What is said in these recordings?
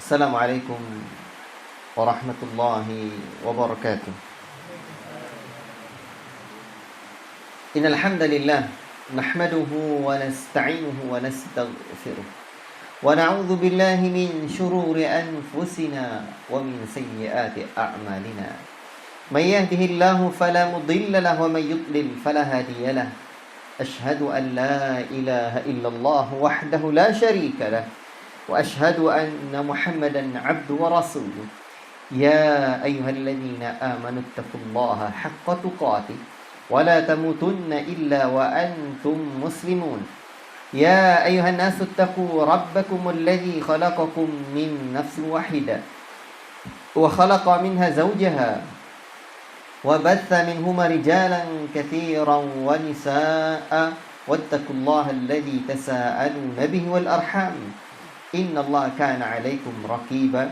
Assalamualaikum warahmatullahi wabarakatuh. Innal hamdalillah nahmaduhu wa nasta'inuhu wa nastaghfiruh wa na'udzu billahi min shururi anfusina wa min sayyiati a'malina. May yahdihillahu fala mudilla lahu wa may yudlil fala hadiya lahu. Ashhadu an la ilaha illallah wahdahu la syarika lahu wa ashhadu anna Muhammadan 'abduhu wa rasuluh. Ya ayyuhalladzina amanu taqullaha haqqa tuqatih wa la tamutunna illa wa antum muslimun. Ya ayyuhan nasu taqu rabbakumul ladzi khalaqakum min nafsin wahidah wa khalaqa minha zawjaha wa batha minhuma rijalan katsiran wa nisaa'a wattaqullaha alladzi tasaaluna bihi wal arham innallaha kana 'alaikum raqiba.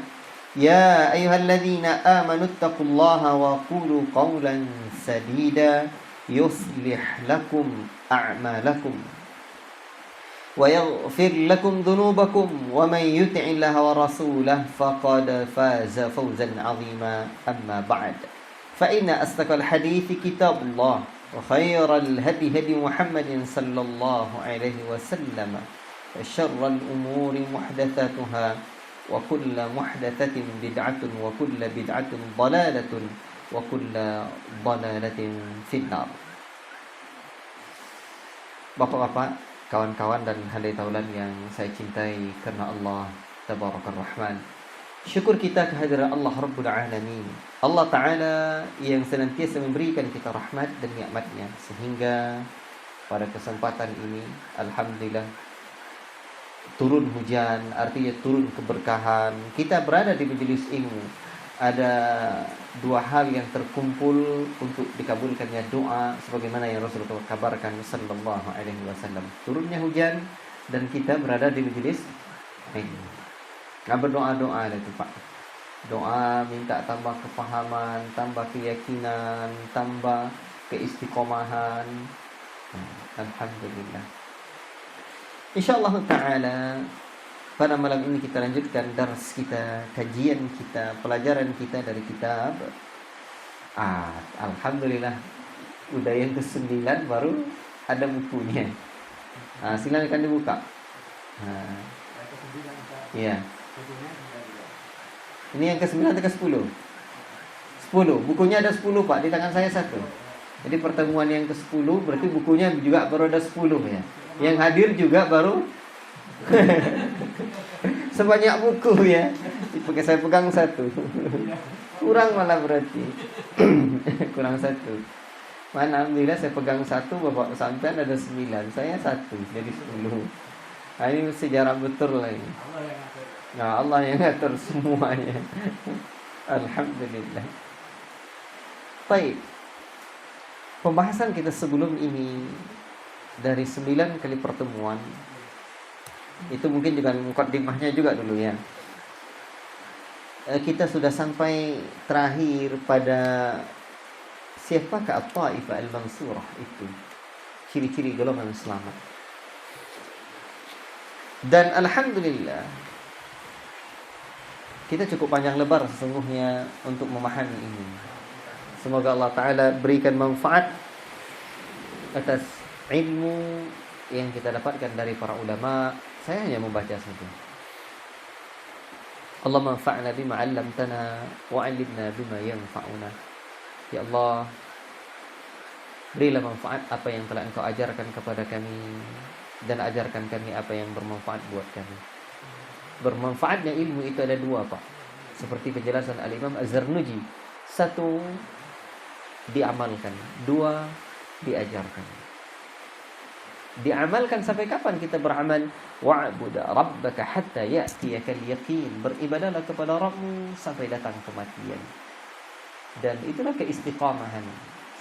Ya ayyuhalladzina amanu taqullaha wa qulu qawlan sadida yuslih lakum a'malakum wa yaghfir lakum dhunubakum wa man yuti'illaha wa rasulahu faqad faza fawzan 'azima. Amma ba'd, fa inna asdaqal hadithi kitabullah wa khairal hadi hadi Muhammadin sallallahu alaihi wasallam wa syarral umuri muhdatsatuha wa kullu muhdatsatin bid'atun wa kullu bid'atin dhalalatun wa kullu dhalalatin finnar. Bapak-bapak, kawan-kawan dan handai taulan yang saya cintai karena Allah Tabarakar Rahman. Syukur kita kehadiran Allah Rabbul Alamin, Allah Ta'ala yang senantiasa memberikan kita rahmat dan nikmatnya, sehingga pada kesempatan ini Alhamdulillah turun hujan, artinya turun keberkahan. Kita berada di majelis ilmu. Ada dua hal yang terkumpul untuk dikabulkannya doa, sebagaimana yang Rasulullah kabarkan sallallahu alaihi wasallam. Turunnya hujan dan kita berada di majelis ilmu. Nah, berdoa-doa itu Pak. Doa minta tambah kepahaman, tambah keyakinan, tambah keistiqomahan. Alhamdulillah. InsyaAllah ta'ala pada malam ini kita lanjutkan dars kita, kajian kita, pelajaran kita dari kitab Alhamdulillah udah yang ke-9 baru ada bukunya. Silakan dibuka. Iya. Ini yang ke-9 atau ke-10? 10. Bukunya ada 10 Pak, di tangan saya 1. Jadi pertemuan yang ke-10 berarti bukunya juga baru ada 10 ya. Yang hadir juga baru sebanyak buku ya. Saya pegang 1. Kurang malah berarti. Kurang 1. Mana alhamdulillah saya pegang 1, Bapak sampean ada 9, saya 1, jadi 10. Nah, ini sejarah betul lah ini. Nah, Allah yang ngatur semuanya. Alhamdulillah. Baik. Pembahasan kita sebelum ini dari 9 kali pertemuan itu mungkin dengan mukaddimahnya juga dulu ya. Kita sudah sampai terakhir pada siapakah At-Taifah Al-Mansurah itu, ciri-ciri golongan selamat. Dan alhamdulillah kita cukup panjang lebar sesungguhnya untuk memahami ini. Semoga Allah Ta'ala berikan manfaat atas ilmu yang kita dapatkan dari para ulama. Saya hanya membaca saja. Allah manfa'na bima 'allamtana wa 'allimna bima yanfa'una. Ya Allah, berilah manfaat apa yang telah Engkau ajarkan kepada kami, dan ajarkan kami apa yang bermanfaat buat kami. Bermanfaatnya ilmu itu ada 2 Pak, seperti penjelasan Al-Imam Az-Zarnuji. 1, diamalkan. 2, diajarkan. Diamalkan sampai kapan kita beramal? Wa'bud rabbaka hatta ya'tiyakal yaqin. Beribadahlah kepada Rabbmu sampai datang kematian. Dan itulah keistiqamahan.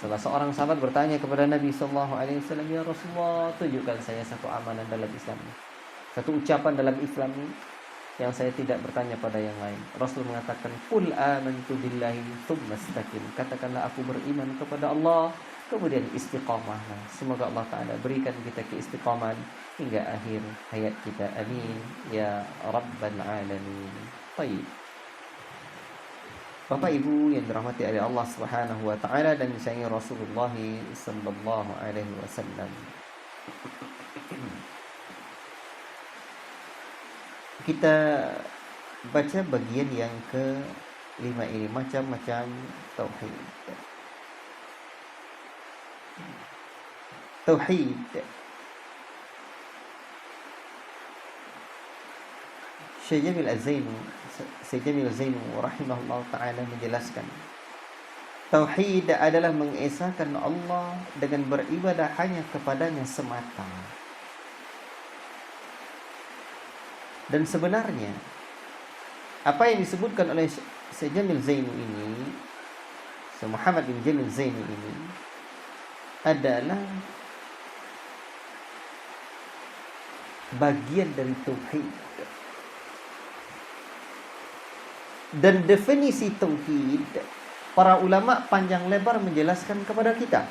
Salah seorang sahabat bertanya kepada Nabi sallallahu alaihi wasallam, "Ya Rasulullah, tunjukkan saya satu amalan dalam Islam, satu ucapan dalam Islam yang saya tidak bertanya pada yang lain." Rasul mengatakan, "Qul amantu billahi tsumma istaqim." Katakanlah aku beriman kepada Allah, kemudian istiqamahlah. Semoga Allah Ta'ala berikan kita keistiqamahan hingga akhir hayat kita. Amin ya Rabbal Alamin. Baik. Bapak Ibu yang dirahmati oleh Allah Subhanahu wa taala dan disayangi Rasulullah sallallahu alaihi wasallam. Kita baca bagian yang ke-5 ini, macam-macam tauhid. Tauhid Syekh Jamil Az-Zainu rahimahullah ta'ala menjelaskan, tauhid adalah mengesahkan Allah dengan beribadah hanya kepadanya semata. Dan sebenarnya apa yang disebutkan oleh Syekh Jamil Zainu ini, Syekh Muhammad bin Jamil Zainu ini adalah bagian dari tauhid. Dan definisi tauhid, para ulama panjang lebar menjelaskan kepada kita.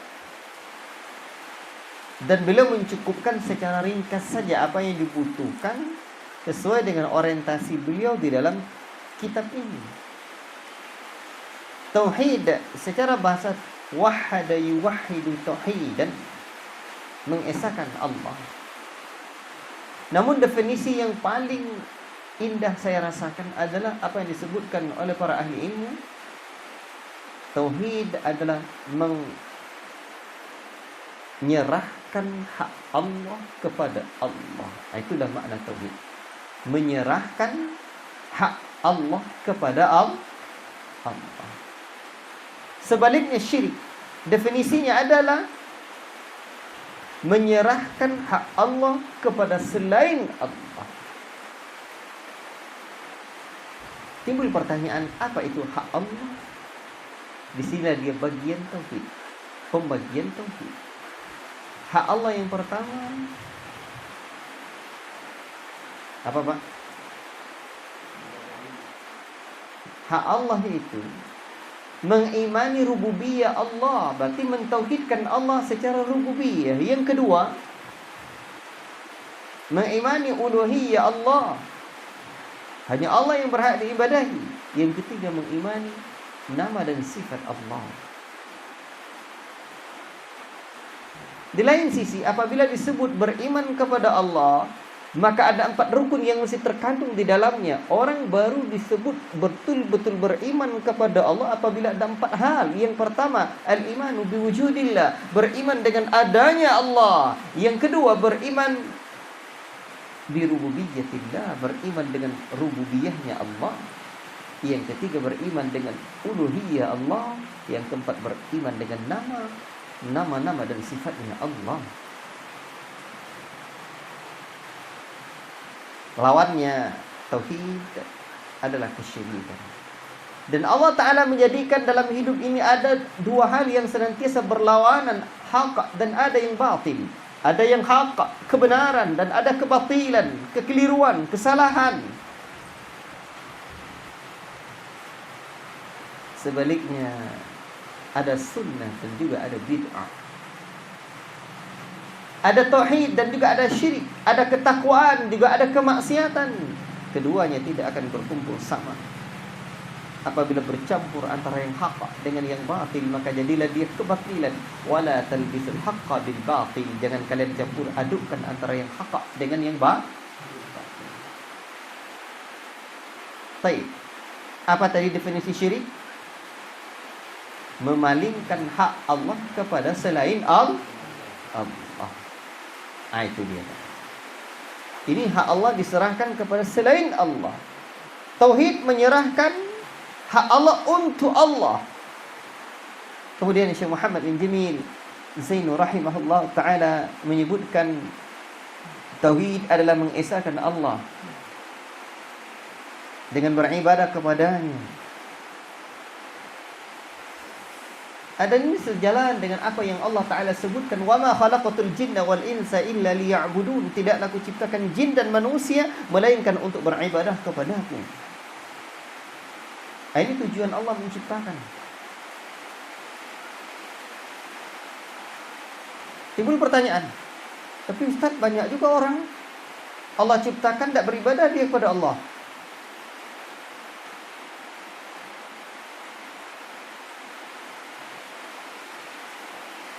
Dan beliau mencukupkan secara ringkas saja apa yang dibutuhkan sesuai dengan orientasi beliau di dalam kitab ini. Tauhid secara bahasa wahada yuwahhidu tauhidan, mengesahkan Allah. Namun definisi yang paling indah saya rasakan adalah apa yang disebutkan oleh para ahli ilmu. Tauhid adalah menyerahkan hak Allah kepada Allah. Itulah makna tauhid. Menyerahkan hak Allah kepada Allah. Sebaliknya syirik, definisinya adalah menyerahkan hak Allah kepada selain Allah. Timbul pertanyaan, apa itu hak Allah? Di sini dia bagian tauhid, pembagian tauhid. Hak Allah yang pertama apa, Pak? Hak Allah itu mengimani rububiyah Allah, berarti mentauhidkan Allah secara rububiyah. Yang kedua, mengimani uluhiyah Allah, hanya Allah yang berhak diibadahi. Yang ketiga, mengimani nama dan sifat Allah. Di lain sisi, apabila disebut beriman kepada Allah, maka ada 4 rukun yang mesti terkandung di dalamnya. Orang baru disebut betul-betul beriman kepada Allah apabila ada 4 hal. Yang pertama, al-imanu biwujudillah, beriman dengan adanya Allah. Yang kedua, beriman birububiyatillah, beriman dengan rububiyahnya Allah. Yang ketiga, beriman dengan uluhiyah Allah. Yang keempat, beriman dengan nama-nama dan sifatnya Allah. Lawannya tauhid adalah kesyirikan. Dan Allah Ta'ala menjadikan dalam hidup ini ada 2 hal yang senantiasa berlawanan, hak dan ada yang batil. Ada yang hak, kebenaran, dan ada kebatilan, kekeliruan, kesalahan. Sebaliknya, ada sunnah dan juga ada bid'ah. Ada tauhid dan juga ada syirik. Ada ketakwaan, juga ada kemaksiatan. Keduanya tidak akan berkumpul sama. Apabila bercampur antara yang hak dengan yang batil, maka jadilah dia kebatilan. Wala talbisul haqqa bil batil. Jangan kalian campur adukkan antara yang hak dengan yang batil. Baik. Apa tadi definisi syirik? Memalingkan hak Allah kepada selain Allah. Itu dia. Ini hak Allah diserahkan kepada selain Allah. Tauhid menyerahkan hak Allah untuk Allah. Kemudian Syekh Muhammad bin Jamil Zainu rahimahullah ta'ala menyebutkan tauhid adalah mengesahkan Allah dengan beribadah kepadanya. Dan ini sejalan dengan apa yang Allah Ta'ala sebutkan, wa ma khalaqatul jinna wal insa illa liya'budun. Tidaklah aku ciptakan jin dan manusia melainkan untuk beribadah kepadaku. Ini tujuan Allah menciptakan. Timbul pertanyaan, tapi Ustaz, banyak juga orang Allah ciptakan tidak beribadah dia kepada Allah.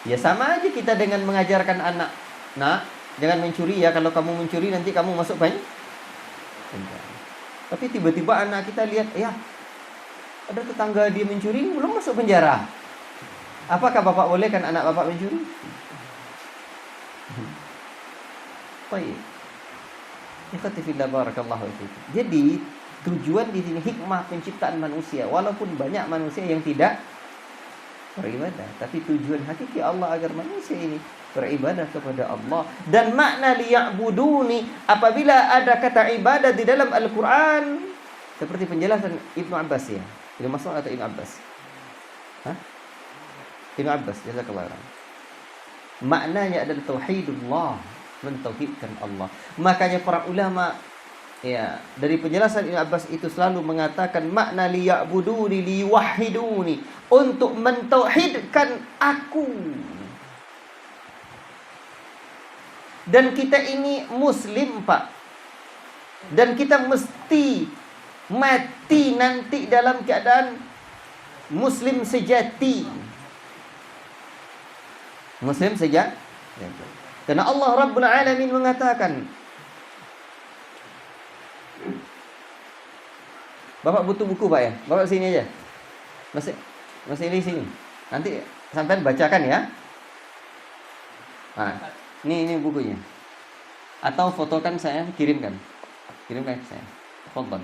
Ya sama aja kita dengan mengajarkan anak, nak, jangan mencuri ya, kalau kamu mencuri nanti kamu masuk penjara. Tapi tiba-tiba anak kita lihat, ya ada tetangga dia mencuri, belum masuk penjara. Apakah bapak bolehkan anak bapak mencuri? Baik. Ikhwatifillah barakallahu fiikum. Jadi tujuan di sini hikmah penciptaan manusia, walaupun banyak manusia yang tidak beribadah, tapi tujuan hakiki Allah agar manusia ini beribadah kepada Allah. Dan makna liya'buduni, apabila ada kata ibadah di dalam Al-Quran, seperti penjelasan Ibnu Abbas ya, Ibnu Mas'ud atau Ibnu Abbas? Hah? Ibnu Abbas, jazakallahu khairan. Maknanya adalah tauhidullah, mentauhidkan Allah. Makanya para ulama ya, dari penjelasan Ibnu Abbas itu selalu mengatakan makna liya'buduni liwahiduni, untuk mentauhidkan aku. Dan kita ini muslim, Pak. Dan kita mesti mati nanti dalam keadaan muslim sejati. Muslim sejati. Karena Allah Rabbul Alamin mengatakan, Bapak butuh buku, Pak ya? Bapak sini aja. Masih di sini. Nanti sampai bacakan ya. Nah, ini bukunya. Atau fotokan saya, kirimkan ke saya. Foto.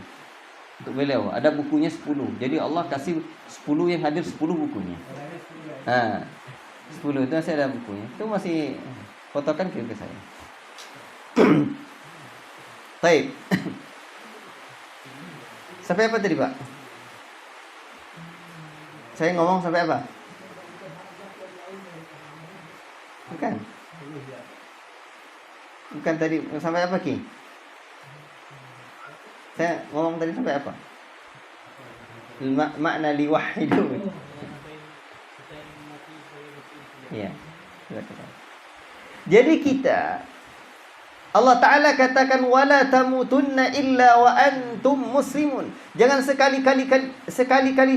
Untuk beliau ada bukunya 10. Jadi Allah kasih 10 yang hadir 10 bukunya. Nah, 10 itu saya ada bukunya. Itu masih fotokan kirim ke saya. Baik. Sampai apa tadi, Pak? Saya ngomong sampai apa? Bukan tadi sampai apa, Ki? Saya ngomong tadi sampai apa? Makna liwahidu. Iya. Jadi kita, Allah Ta'ala katakan wala tamutunna illa wa antum muslimun. Jangan sekali-kali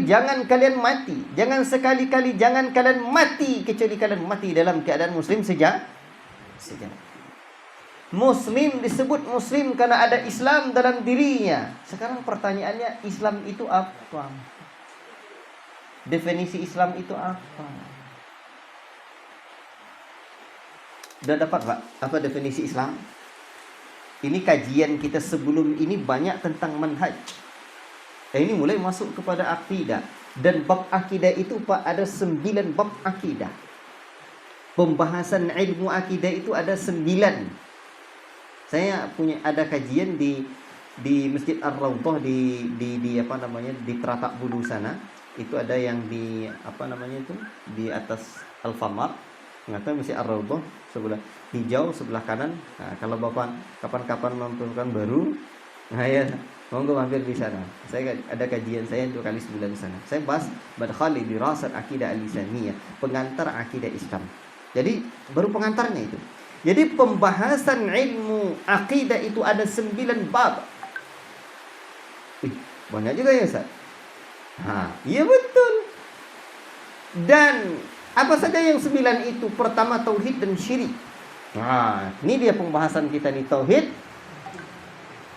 jangan kalian mati. Jangan sekali-kali jangan kalian mati kecuali kalian mati dalam keadaan muslim sejati. Muslim disebut muslim karena ada Islam dalam dirinya. Sekarang pertanyaannya, Islam itu apa? Definisi Islam itu apa? Sudah dapat, Pak? Apa definisi Islam? Ini kajian kita sebelum ini banyak tentang manhaj. Ini mulai masuk kepada akidah. Dan bab akidah itu, Pak, ada 9 bab akidah. Pembahasan ilmu akidah itu ada 9. Saya ada kajian di Masjid Ar-Raudhah di apa namanya, di Teratak Bulu sana. Itu ada yang di apa namanya itu, di atas Alfamart. Mengatakan Masjid Ar-Raudhah sebelah hijau sebelah kanan. Nah, kalau Bapak kapan-kapan memperlukan baru, nah ya, monggo mampir di sana. Saya ada kajian saya 2 kali sebulan di sana. Saya bahas Madkhali Dirasat Aqidah Al-Islamiyah, pengantar akidah Islam. Jadi baru pengantarnya itu. Jadi pembahasan ilmu akidah itu ada 9 bab. Banyak juga ya, Ustaz? Iya betul. Dan apa saja yang 9 itu? Pertama tauhid dan syirik. Ini dia pembahasan kita nih, tauhid.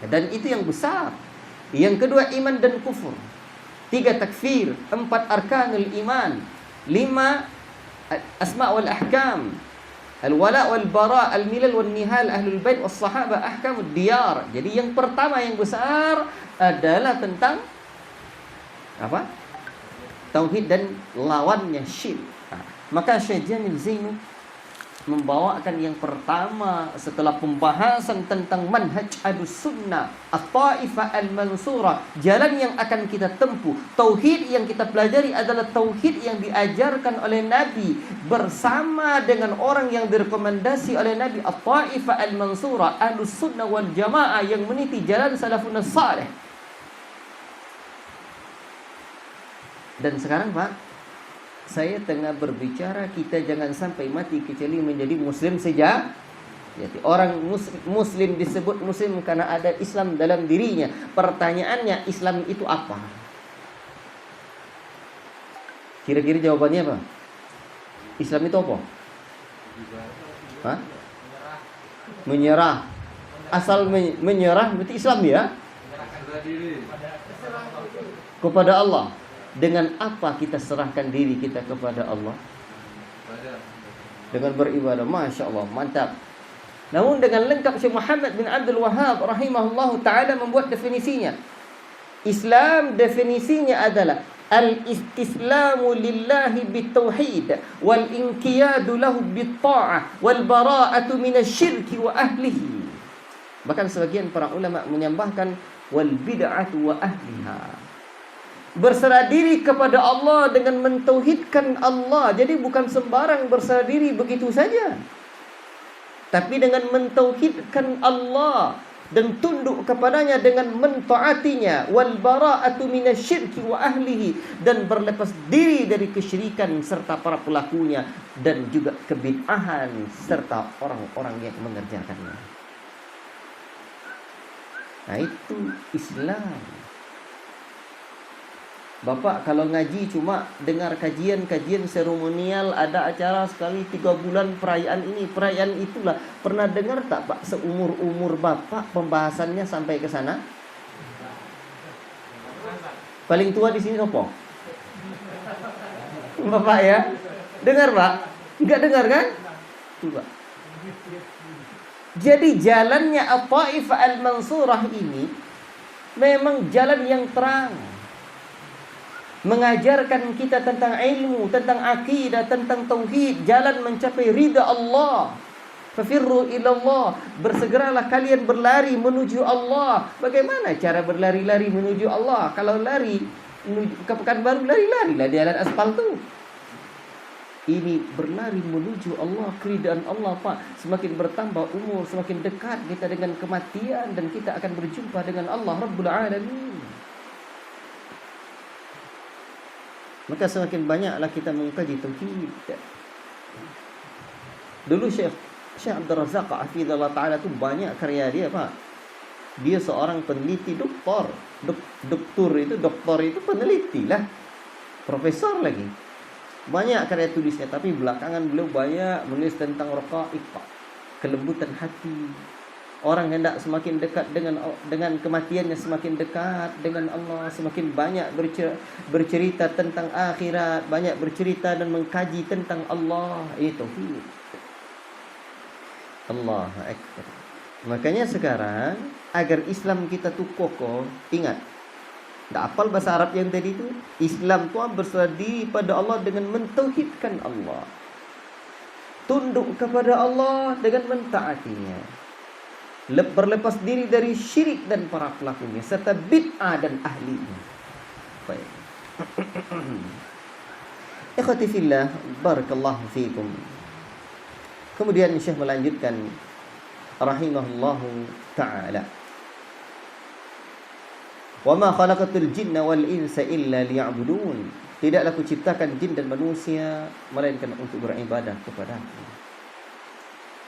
Dan itu yang besar. Yang kedua iman dan kufur. 3 takfir, 4 arkanul iman, 5 asma' wal ahkam, al-wala' wal bara', al-milal wal nihal, ahlul bait was sahabah, ahkamud diyar. Jadi yang pertama yang besar adalah tentang apa? Tauhid dan lawannya syirik. Maka Syekh Jamil Zaini membawakan yang pertama setelah pembahasan tentang manhaj Ahlussunnah, at-Taifah al-Mansurah, jalan yang akan kita tempuh. Tauhid yang kita pelajari adalah tauhid yang diajarkan oleh Nabi bersama dengan orang yang direkomendasi oleh Nabi, at-Taifah al-Mansurah, Ahlussunnah wal Jamaah yang meniti jalan salafun salih. Dan sekarang, Pak, saya tengah berbicara kita jangan sampai mati kecuali menjadi muslim sejati. Jadi orang muslim disebut muslim karena ada Islam dalam dirinya. Pertanyaannya, Islam itu apa? Kira-kira jawabannya apa? Islam itu apa? Hah? Menyerah. Asal menyerah berarti Islam ya? Kepada Allah. Dengan apa kita serahkan diri kita kepada Allah? Dengan beribadah. Masya Allah, mantap. Namun dengan lengkap Syekh Muhammad bin Abdul Wahhab rahimahullahu ta'ala membuat definisinya. Islam definisinya adalah al-istislamu lillahi bitauhid wal inqiyadu lahu bitta'ah wal bara'atu minasyirki wa ahlihi. Bahkan sebagian para ulama menyambahkan wal bid'atu wa ahliha. Berserah diri kepada Allah dengan mentauhidkan Allah. Jadi bukan sembarang berserah diri begitu saja, tapi dengan mentauhidkan Allah dan tunduk kepadanya dengan mentaatinya. Wal bara'atu minasyirki wa ahlihi, dan berlepas diri dari kesyirikan serta para pelakunya, dan juga kebid'ahan serta orang-orang yang mengerjakannya. Nah, itu Islam. Bapak kalau ngaji cuma dengar kajian seremonial, ada acara sekali 3 bulan, perayaan ini, perayaan itulah. Pernah dengar tak Pak seumur-umur Bapak pembahasannya sampai ke sana? Paling tua di sini apa? Bapak ya? Dengar Pak? Enggak dengar kan? Tuh Pak. Jadi jalannya At-Taif Al-Mansurah ini memang jalan yang terang, mengajarkan kita tentang ilmu, tentang akidah, tentang tauhid, jalan mencapai ridha Allah. Fafirru ilallah, bersegeralah kalian berlari menuju Allah. Bagaimana cara berlari-lari menuju Allah? Kalau lari menuju ke Pekanbaru, lari-larilah di jalan aspal tuh. Ini berlari menuju Allah, keridaan Allah Pak. Semakin bertambah umur, semakin dekat kita dengan kematian, dan kita akan berjumpa dengan Allah Rabbul Alamin. Maka semakin banyaklah kita mengkaji tauhid. Dulu Syekh Abdul Razak hafizallahu taala tu banyak karya dia Pak. Dia seorang peneliti doktor. Doktor itu peneliti lah. Profesor lagi. Banyak karya tulisnya, tapi belakangan beliau banyak menulis tentang raqaiq, kelembutan hati. Orang hendak semakin dekat dengan kematiannya, semakin dekat dengan Allah, semakin banyak bercerita tentang akhirat, banyak bercerita dan mengkaji tentang Allah. Ini tauhid. Allahu akbar. Makanya sekarang agar Islam kita tuh kokoh, ingat, tak hafal bahasa Arab yang tadi itu. Islam tu berserah diri pada Allah dengan mentauhidkan Allah, tunduk kepada Allah dengan mentaatinya, berlepas diri dari syirik dan para pelakunya, serta bid'ah dan ahlinya. Baik. Ikhwati fillah, barakallahu fiikum. Kemudian Syekh melanjutkan rahimahullahu ta'ala, wa ma khalaqatul jinna wal insa illa liya'budun. Tidaklah aku ciptakan jin dan manusia melainkan untuk beribadah kepadaku.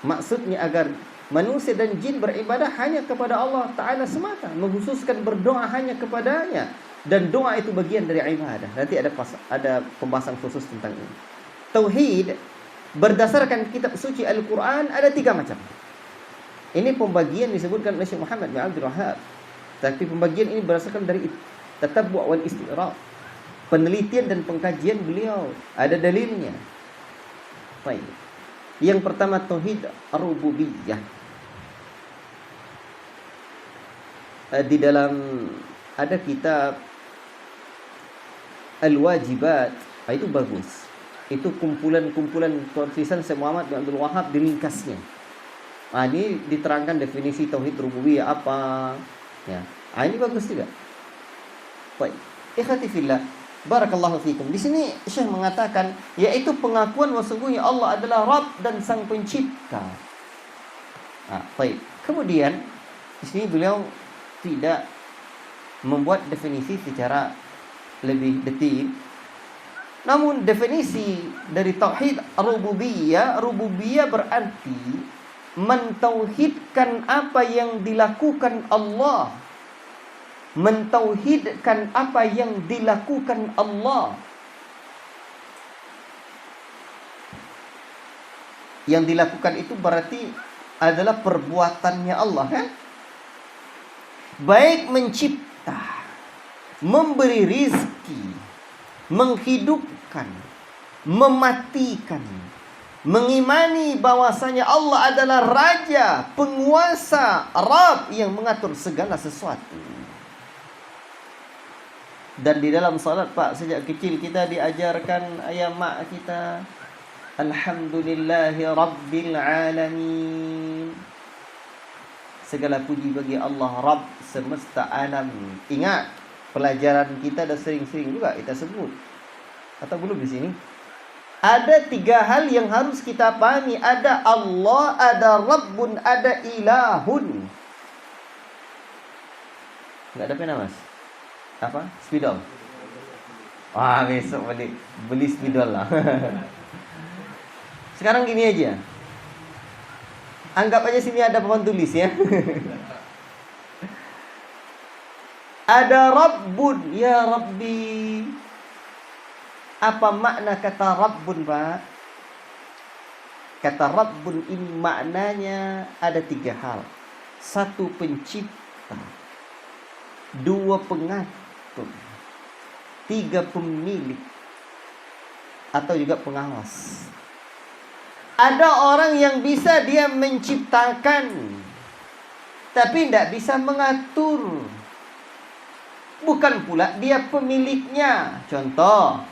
Maksudnya agar manusia dan jin beribadah hanya kepada Allah Ta'ala semata, mengkhususkan berdoa hanya kepadanya, dan doa itu bagian dari ibadah. Nanti ada pembahasan khusus tentang ini. Tauhid berdasarkan kitab suci Al-Quran ada 3 macam. Ini pembagian disebutkan oleh Syekh Muhammad bin Abdul Wahhab. Tapi pembagian ini berdasarkan dari tatabbu' wal istiqra', penelitian dan pengkajian beliau, ada dalilnya. Baik. Yang pertama tauhid ar-rububiyah. Di dalam ada kitab Al-Wajibat, itu bagus. Itu kumpulan-kumpulan tulisan Syekh Muhammad bin Abdul Wahhab diringkasnya. Ini diterangkan definisi tauhid rububiyah apa. Ya. Ini bagus juga. Baik. Ikhwati fillah, barakallahu fikum. Di sini Syekh mengatakan yaitu pengakuan bahwa sesungguhnya Allah adalah Rabb dan Sang Pencipta. Baik. Kemudian di sini beliau tidak membuat definisi secara lebih detil. Namun definisi dari tauhid rububiyah berarti mentauhidkan apa yang dilakukan Allah, mentauhidkan apa yang dilakukan Allah. Yang dilakukan itu berarti adalah perbuatannya Allah, kan? Baik mencipta, memberi rizki, menghidupkan, mematikan, mengimani bahwasanya Allah adalah Raja, penguasa, Rabb yang mengatur segala sesuatu. Dan di dalam salat, Pak, sejak kecil kita diajarkan ayat mak kita, Alhamdulillahi Rabbil Alamin. Segala puji bagi Allah, Rabb semesta alam. Ingat, pelajaran kita dah sering-sering juga kita sebut. Atau belum di sini? Ada 3 hal yang harus kita pahami. Ada Allah, ada Rabbun, ada Ilahun. Nggak ada pena, Mas? Apa? Spidol. Wah, besok beli spidol lah. Sekarang gini aja. Anggap aja sini ada papan tulis ya. Ada Rabbun, ya Rabbi. Apa makna kata Rabbun, Pak? Kata Rabbun ini maknanya ada 3 hal. 1, pencipta. 2, pengatur. 3, pemilik. Atau juga pengawas. Ada orang yang bisa dia menciptakan, tapi tidak bisa mengatur. Bukan pula dia pemiliknya. Contoh,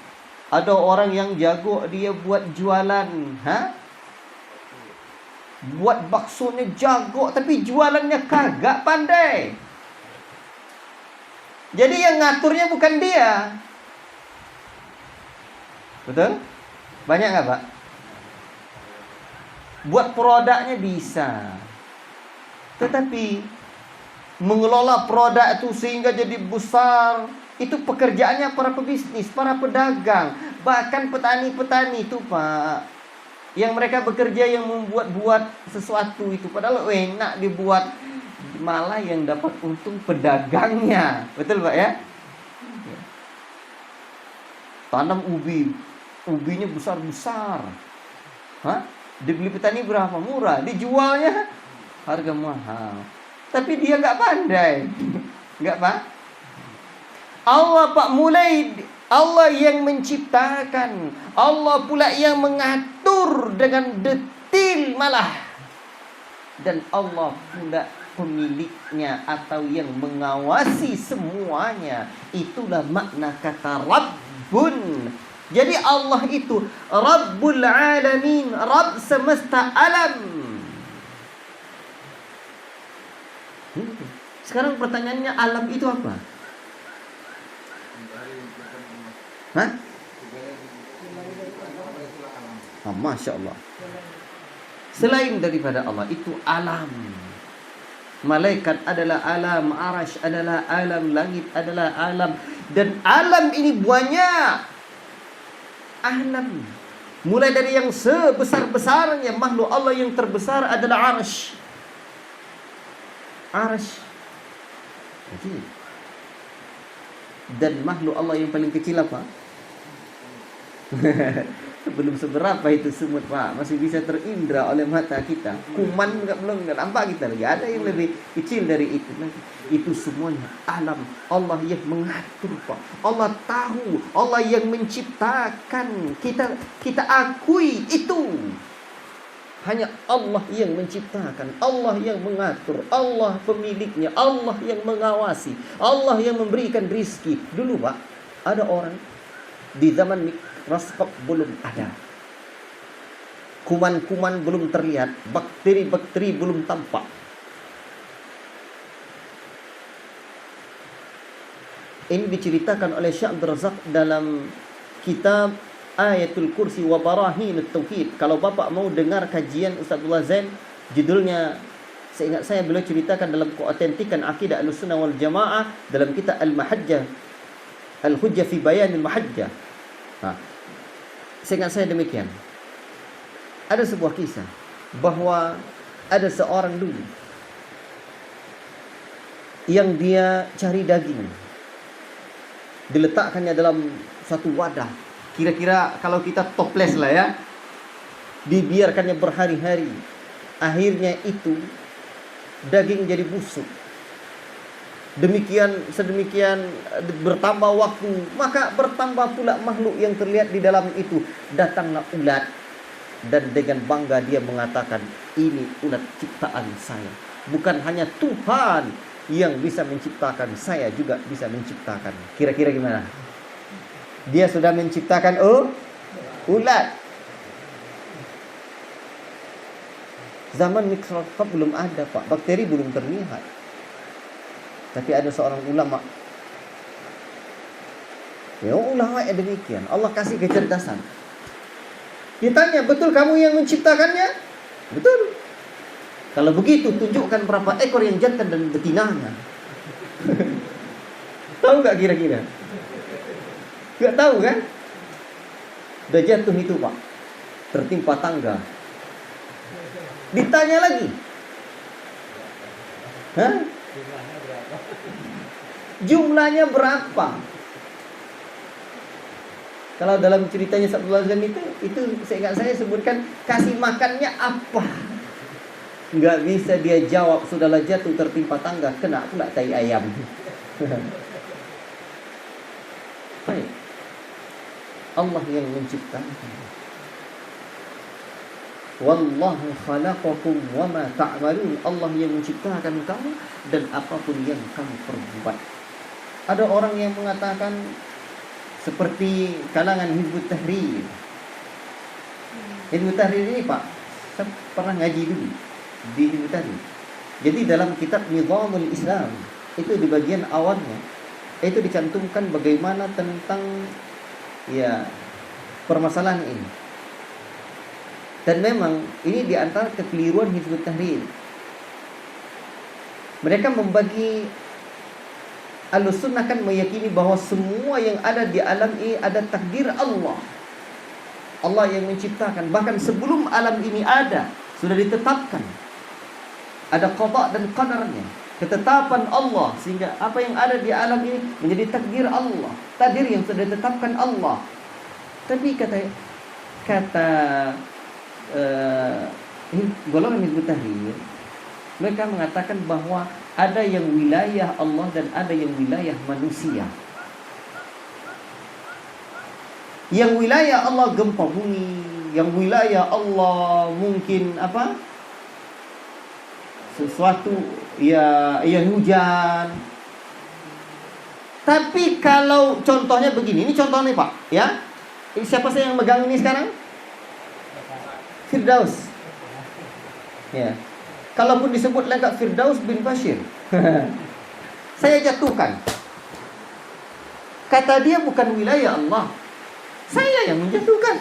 ada orang yang jago dia buat jualan, buat baksonya jago, tapi jualannya kagak pandai. Jadi yang ngaturnya bukan dia. Betul? Banyak nggak, Pak? Buat produknya bisa, tetapi mengelola produk itu sehingga jadi besar, itu pekerjaannya para pebisnis, para pedagang, bahkan petani-petani itu, Pak. Yang mereka bekerja yang membuat sesuatu itu, padahal enak dibuat, malah yang dapat untung pedagangnya. Betul, Pak ya? Tanam ubinya besar-besar. Dibeli petani berapa? Murah. Dijualnya harga mahal. Tapi dia nggak pandai. Nggak, Pak? Allah, Pak, mulai Allah yang menciptakan. Allah pula yang mengatur dengan detil malah. Dan Allah pula pemiliknya atau yang mengawasi semuanya. Itulah makna kata Rabbun. Jadi Allah itu Rabbul Alamin, Rabb semesta alam. Sekarang pertanyaannya, alam itu apa? Masya Allah. Selain daripada Allah, itu alam. Malaikat adalah alam, arash adalah alam, langit adalah alam. Dan alam ini banyak. Alam. Mulai dari yang sebesar-besarnya makhluk Allah yang terbesar adalah arsh. Arsh. Dan makhluk Allah yang paling kecil apa? Belum seberapa itu semut, Pak. Masih bisa terindra oleh mata kita. Kuman belum nampak kita lagi. Ada yang lebih kecil dari itu lagi. Itu semuanya alam. Allah yang mengatur, Pak. Allah tahu. Allah yang menciptakan. Kita akui itu. Hanya Allah yang menciptakan. Allah yang mengatur. Allah pemiliknya. Allah yang mengawasi. Allah yang memberikan rizki. Dulu, Pak, ada orang di zaman mikroskop belum ada. Kuman-kuman belum terlihat. Bakteri-bakteri belum tampak. Ini diceritakan oleh Syekh Abdul Razak dalam kitab Ayatul Kursi wa Barahinut Tauhid. Kalau Bapak mau dengar kajian Ustaz Abdullah Zain, judulnya, seingat saya beliau ceritakan dalam keautentikan akidah Ahlussunnah wal Jamaah dalam kitab Al-Mahajjah, Al-Hujjah fi Bayanil Mahajjah. Seingat saya demikian. Ada sebuah kisah bahwa ada seorang dulu yang dia cari daging, diletakkannya dalam satu wadah. Kira-kira kalau kita toples lah ya, dibiarkannya berhari-hari, akhirnya itu daging jadi busuk. Sedemikian bertambah waktu, maka bertambah pula makhluk yang terlihat di dalam itu. Datanglah ulat, dan dengan bangga dia mengatakan, ini ulat ciptaan saya. Bukan hanya Tuhan yang bisa menciptakan, saya juga bisa menciptakan. Kira-kira gimana? Dia sudah menciptakan ulat. Zaman mikroskop belum ada, Pak. Bakteri belum terlihat. Tapi ada seorang ulama. Ya, ulama yang demikian. Allah kasih kecerdasan. Ditanya, betul kamu yang menciptakannya? Betul. Kalau begitu, tunjukkan berapa ekor yang jantan dan betinanya. Tahu gak kira-kira? Gak tahu kan? Udah jatuh itu, Pak. Tertimpa tangga. Ditanya lagi. Hah? Jumlahnya berapa? Kalau dalam ceritanya Sabtu Lazim itu saya sebutkan kasih makannya apa? Nggak bisa dia jawab, sudahlah jatuh tertimpa tangga, kena pula tai ayam. Baik. Allah yang menciptakan. Wallahu khalaqakum wama ta'malun. Allah yang menciptakan kamu dan apapun yang kamu perbuat. Ada orang yang mengatakan seperti kalangan Hizbut Tahrir. Hizbut Tahrir ini, Pak, saya pernah ngaji dulu di Hizbut Tahrir. Jadi dalam kitab Nizamul Islam itu di bagian awalnya itu dicantumkan bagaimana tentang permasalahan ini. Dan memang ini di antara kekeliruan Hizbut Tahrir. Mereka membagi, Ahlussunnah kan meyakini bahwa semua yang ada di alam ini ada takdir Allah. Allah yang menciptakan. Bahkan sebelum alam ini ada, sudah ditetapkan. Ada qada dan qadarnya. Ketetapan Allah. Sehingga apa yang ada di alam ini menjadi takdir Allah. Takdir yang sudah ditetapkan Allah. Tapi kata golongan Hizbut Tahrir, mereka mengatakan bahwa ada yang wilayah Allah dan ada yang wilayah manusia. Yang wilayah Allah gempa bumi, yang wilayah Allah mungkin sesuatu hujan. Tapi kalau contohnya begini, ini contohnya, Pak, ya. Siapa sih yang megang ini sekarang? Firdaus. Ya. Kalaupun disebut lengkap Firdaus bin Bashir. Saya jatuhkan. Kata dia bukan wilayah Allah. Saya yang menjatuhkan.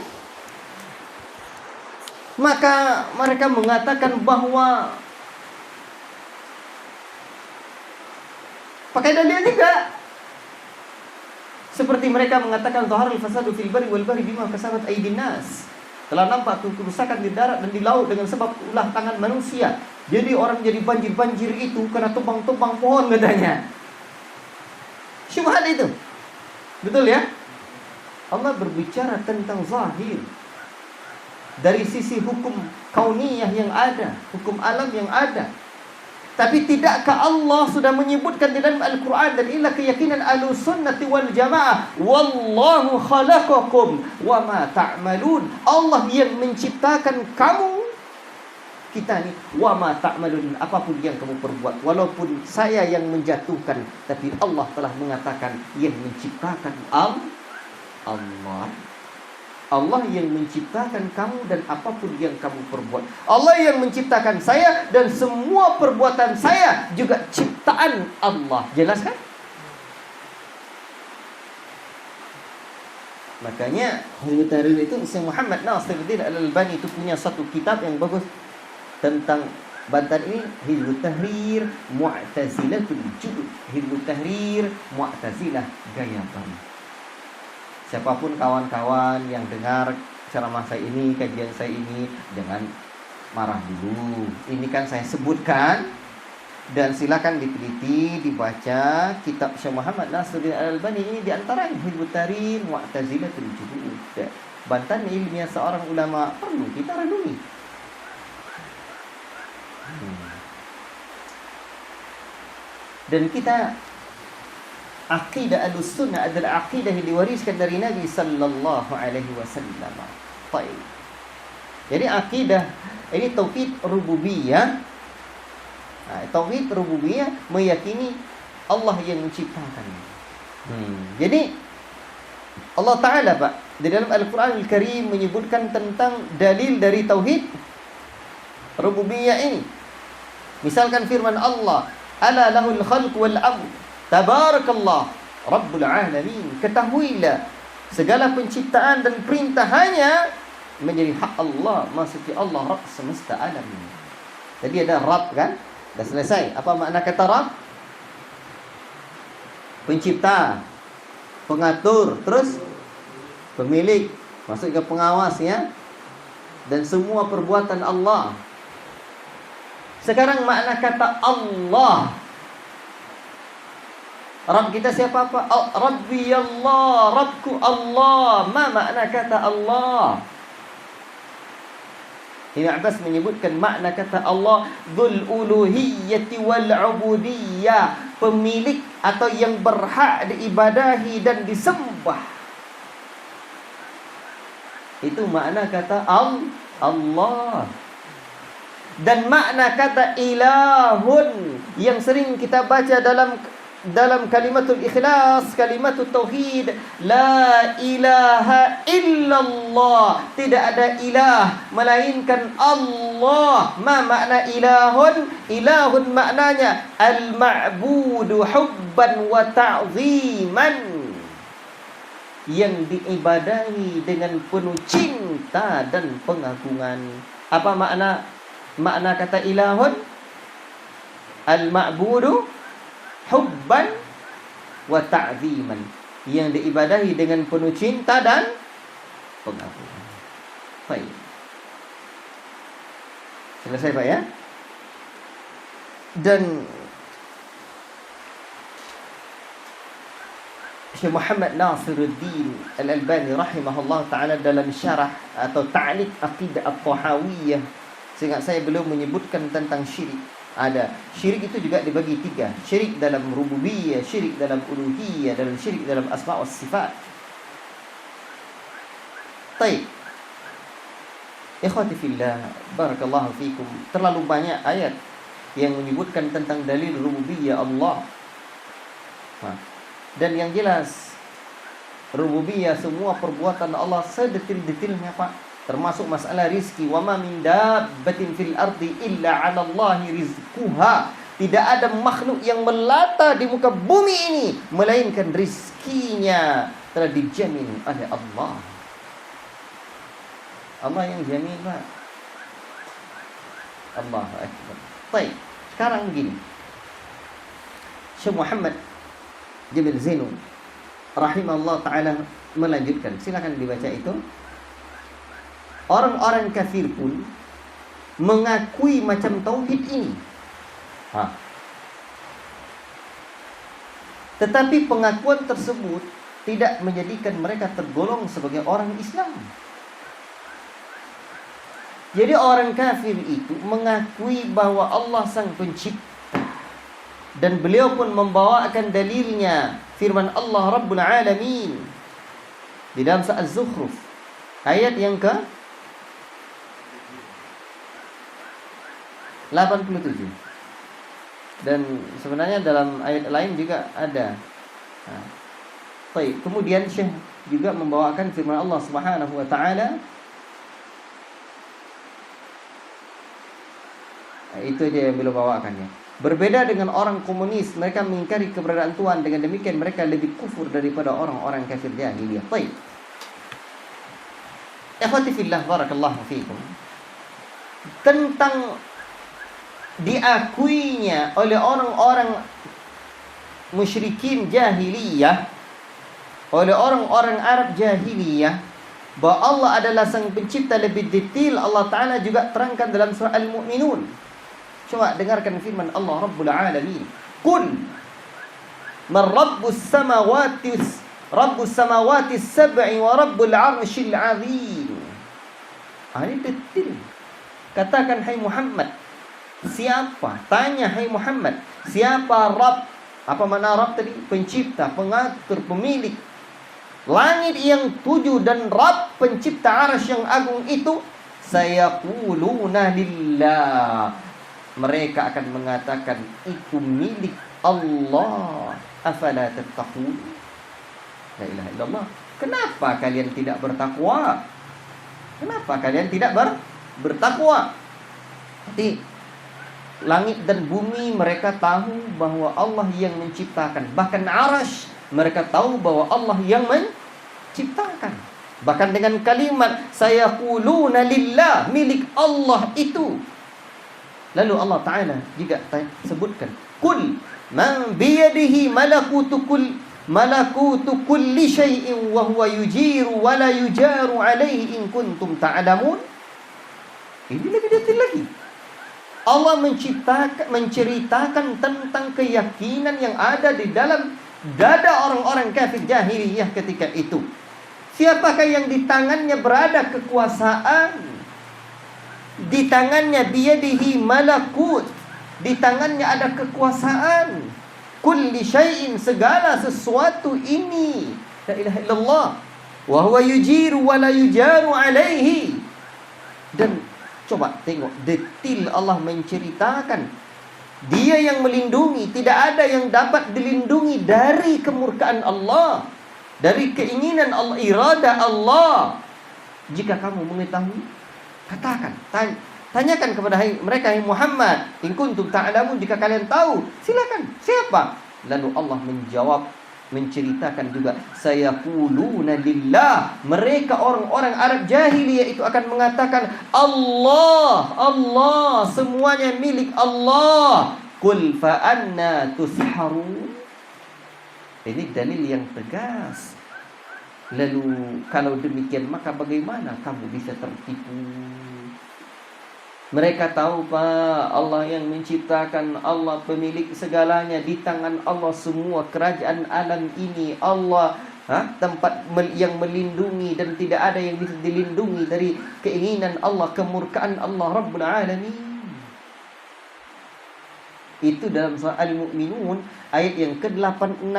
Maka mereka mengatakan bahwa pakai dalil juga. Seperti mereka mengatakan zaharul fasadu fil barri wal bahri bima kasabat aydin nas. Telah nampak kerusakan di darat dan di laut dengan sebab ulah tangan manusia. Jadi orang jadi banjir itu karena tebang-tebang pohon katanya. Syubhat itu. Betul ya? Allah berbicara tentang zahir. Dari sisi hukum kauniyah yang ada, hukum alam yang ada. Tapi tidakkah Allah sudah menyebutkan di dalam Al-Quran, dan inilah keyakinan Ahlussunnati wal Jamaah, wallahu khalaqakum wa ma ta'malun. Allah yang menciptakan kamu, kita ni, wa ma ta'malun, apapun yang kamu perbuat. Walaupun saya yang menjatuhkan, tapi Allah telah mengatakan yang menciptakan Allah. Allah yang menciptakan kamu dan apapun yang kamu perbuat. Allah yang menciptakan saya dan semua perbuatan saya juga ciptaan Allah. Jelas kan? Makanya Hizbut Tahrir itu, Syekh Muhammad Nasiruddin Al-Albani itu punya satu kitab yang bagus tentang bantahan ini. Hizbut Tahrir Mu'tazilatul Jud. Hizbut Tahrir Mu'tazilah gaya baru. Siapapun kawan-kawan yang dengar ceramah saya ini, kajian saya ini, jangan marah dulu. Ini kan saya sebutkan, dan silakan diteliti, dibaca kitab Syekh Muhammad Nasiruddin Al-Albani ini, di antaranya Hizbut Tahrir Mu'tazilatul Jud. bantahan ilmiah seorang ulama perlu kita renungi. Dan kita akidah Ahlussunnah adalah akidah yang diwariskan dari Nabi sallallahu alaihi wasallam. Baik. Jadi akidah ini tauhid rububiyah. Tauhid rububiyah meyakini Allah yang menciptakan. Jadi Allah Ta'ala Pak di dalam Al-Quran Al-Karim menyebutkan tentang dalil dari tauhid rububiyah ini. Misalkan firman Allah, ala lahul khalq wal amr, tabarakallah rabbul alamin. Ketahuilah segala penciptaan dan perintah hanya menjadi hak Allah, maksudnya Allah Rabb semesta alam. Jadi ada Rabb kan? Dah selesai. Apa makna kata Rabb? Pencipta, pengatur, terus pemilik, maksudnya pengawas ya. Dan semua perbuatan Allah. Sekarang makna kata Allah. Rabb kita siapa apa? Rabbi Allah, Rabbku Allah. Ma makna kata Allah? Ibn Abbas menyebutkan makna kata Allah dzul uluhiyyati wal ubudiyyah, pemilik atau yang berhak diibadahi dan disembah. Itu makna kata Allah. Dan makna kata ilahun yang sering kita baca dalam kalimatul ikhlas, kalimatul tauhid, la ilaha illallah, tidak ada ilah melainkan Allah. Ma makna ilahun? Ilahun maknanya al-ma'budu hubban wa ta'ziman, yang diibadahi dengan penuh cinta dan pengagungan. Apa makna kata ilahun? Al-ma'budu hubban wa ta'ziman, yang diibadahi dengan penuh cinta dan pengagungan. Baik. Selesai Pak ya? Dan Syekh Muhammad Nasiruddin Al-Albani rahimahullah ta'ala dalam syarah atau ta'liq aqidah At-Tahawiyah, seingat saya belum menyebutkan tentang syirik. Ada syirik itu juga dibagi 3. Syirik dalam rububiyah, syirik dalam uluhiyah, dan syirik dalam asma' wa sifat. Baik. Ikhwati fillah, barakallahu fikum. Terlalu banyak ayat yang menyebutkan tentang dalil rububiyah Allah. Dan yang jelas rububiyah semua perbuatan Allah sedetil-detilnya Pak. Termasuk masalah rizki. Wa ma min dabbatin fil ardi illa 'ala Allahi rizquha. Tidak ada makhluk yang melata di muka bumi ini melainkan rizkinya telah dijamin oleh Allah. Allah yang jamin Pak. Allahu Akbar. Baik, sekarang begini. Syekh Muhammad Jamil Zainun rahimahullah ta'ala melanjutkan. Silakan dibaca itu. Orang-orang kafir pun mengakui macam tauhid ini. Tetapi pengakuan tersebut tidak menjadikan mereka tergolong sebagai orang Islam. Jadi orang kafir itu mengakui bahwa Allah sang pencipta, dan beliau pun membawakan dalilnya firman Allah Rabbul Alamin di dalam surah Az-Zukhruf ayat yang ke 87. Dan sebenarnya dalam ayat lain juga ada. Baik, kemudian Syekh juga membawakan firman Allah Subhanahu wa taala. Itu dia yang beliau bawakannya. Berbeda dengan orang komunis, mereka mengingkari keberadaan Tuhan. Dengan demikian mereka lebih kufur daripada orang-orang kafir jahiliyah. Baik. Ikhwati fillah, barakallahu fiikum. Tentang diakuinya oleh orang-orang musyrikin jahiliyah, oleh orang-orang Arab jahiliyah, bahwa Allah adalah sang pencipta lebih detail. Allah Ta'ala juga terangkan dalam surah Al-Mu'minun. Coba dengarkan firman Allah Rabbul Alamin. Qul man rabbus samawati Rabbus samawati sab'i wa rabbul arsyil azim. Ini detil. Katakan hai Muhammad, siapa? Tanya hai Muhammad, siapa Rabb? Apa makna Rabb tadi? Pencipta, pengatur, pemilik langit yang 7 dan Rabb pencipta arsy yang agung itu. Sayaquluna lillah. Mereka akan mengatakan itu milik Allah. Afala tattaqun. La ilaha illallah. Kenapa kalian tidak bertakwa? Kenapa kalian tidak bertakwa? Jadi langit dan bumi mereka tahu bahwa Allah yang menciptakan. Bahkan arsy mereka tahu bahwa Allah yang menciptakan. Bahkan dengan kalimat sayaquluna lillah, milik Allah itu. Lalu Allah Ta'ala juga sebutkan, Qul man biyadihi malakutu kulli syai'in wa huwa yujiru wa la yujaru alaihi in kuntum ta'lamun. Ini lebih detail lagi. Allah menceritakan tentang keyakinan yang ada di dalam dada orang-orang kafir jahiliyah ketika itu. Siapakah yang di tangannya berada kekuasaan? Di tangannya biyadihi malakut. Di tangannya ada kekuasaan. Kulli syai'in, segala sesuatu ini. La ilaha illallah. Wa huwa yujiru wa la yujaru alaihi. Dan coba tengok detil Allah menceritakan. Dia yang melindungi, tidak ada yang dapat dilindungi dari kemurkaan Allah, dari keinginan Allah, irada Allah. Jika kamu mengetahui, katakan, tanyakan kepada mereka, Muhammad, in kuntum ta'lamun, jika kalian tahu, silakan. Siapa? Lalu Allah menjawab, menceritakan juga, sayaquluna lillah. Mereka orang-orang Arab jahiliyah itu akan mengatakan, Allah, Allah, semuanya milik Allah. Qul fa anna tusharun. Ini dalil yang tegas. Lalu kalau demikian, maka bagaimana kamu bisa tertipu? Mereka tahu Pak, Allah yang menciptakan, Allah pemilik segalanya, di tangan Allah semua kerajaan alam ini. Allah tempat yang melindungi, dan tidak ada yang bisa dilindungi dari keinginan Allah, kemurkaan Allah Rabbul Alamin. Itu dalam surah Al-Mu'minun ayat yang ke-86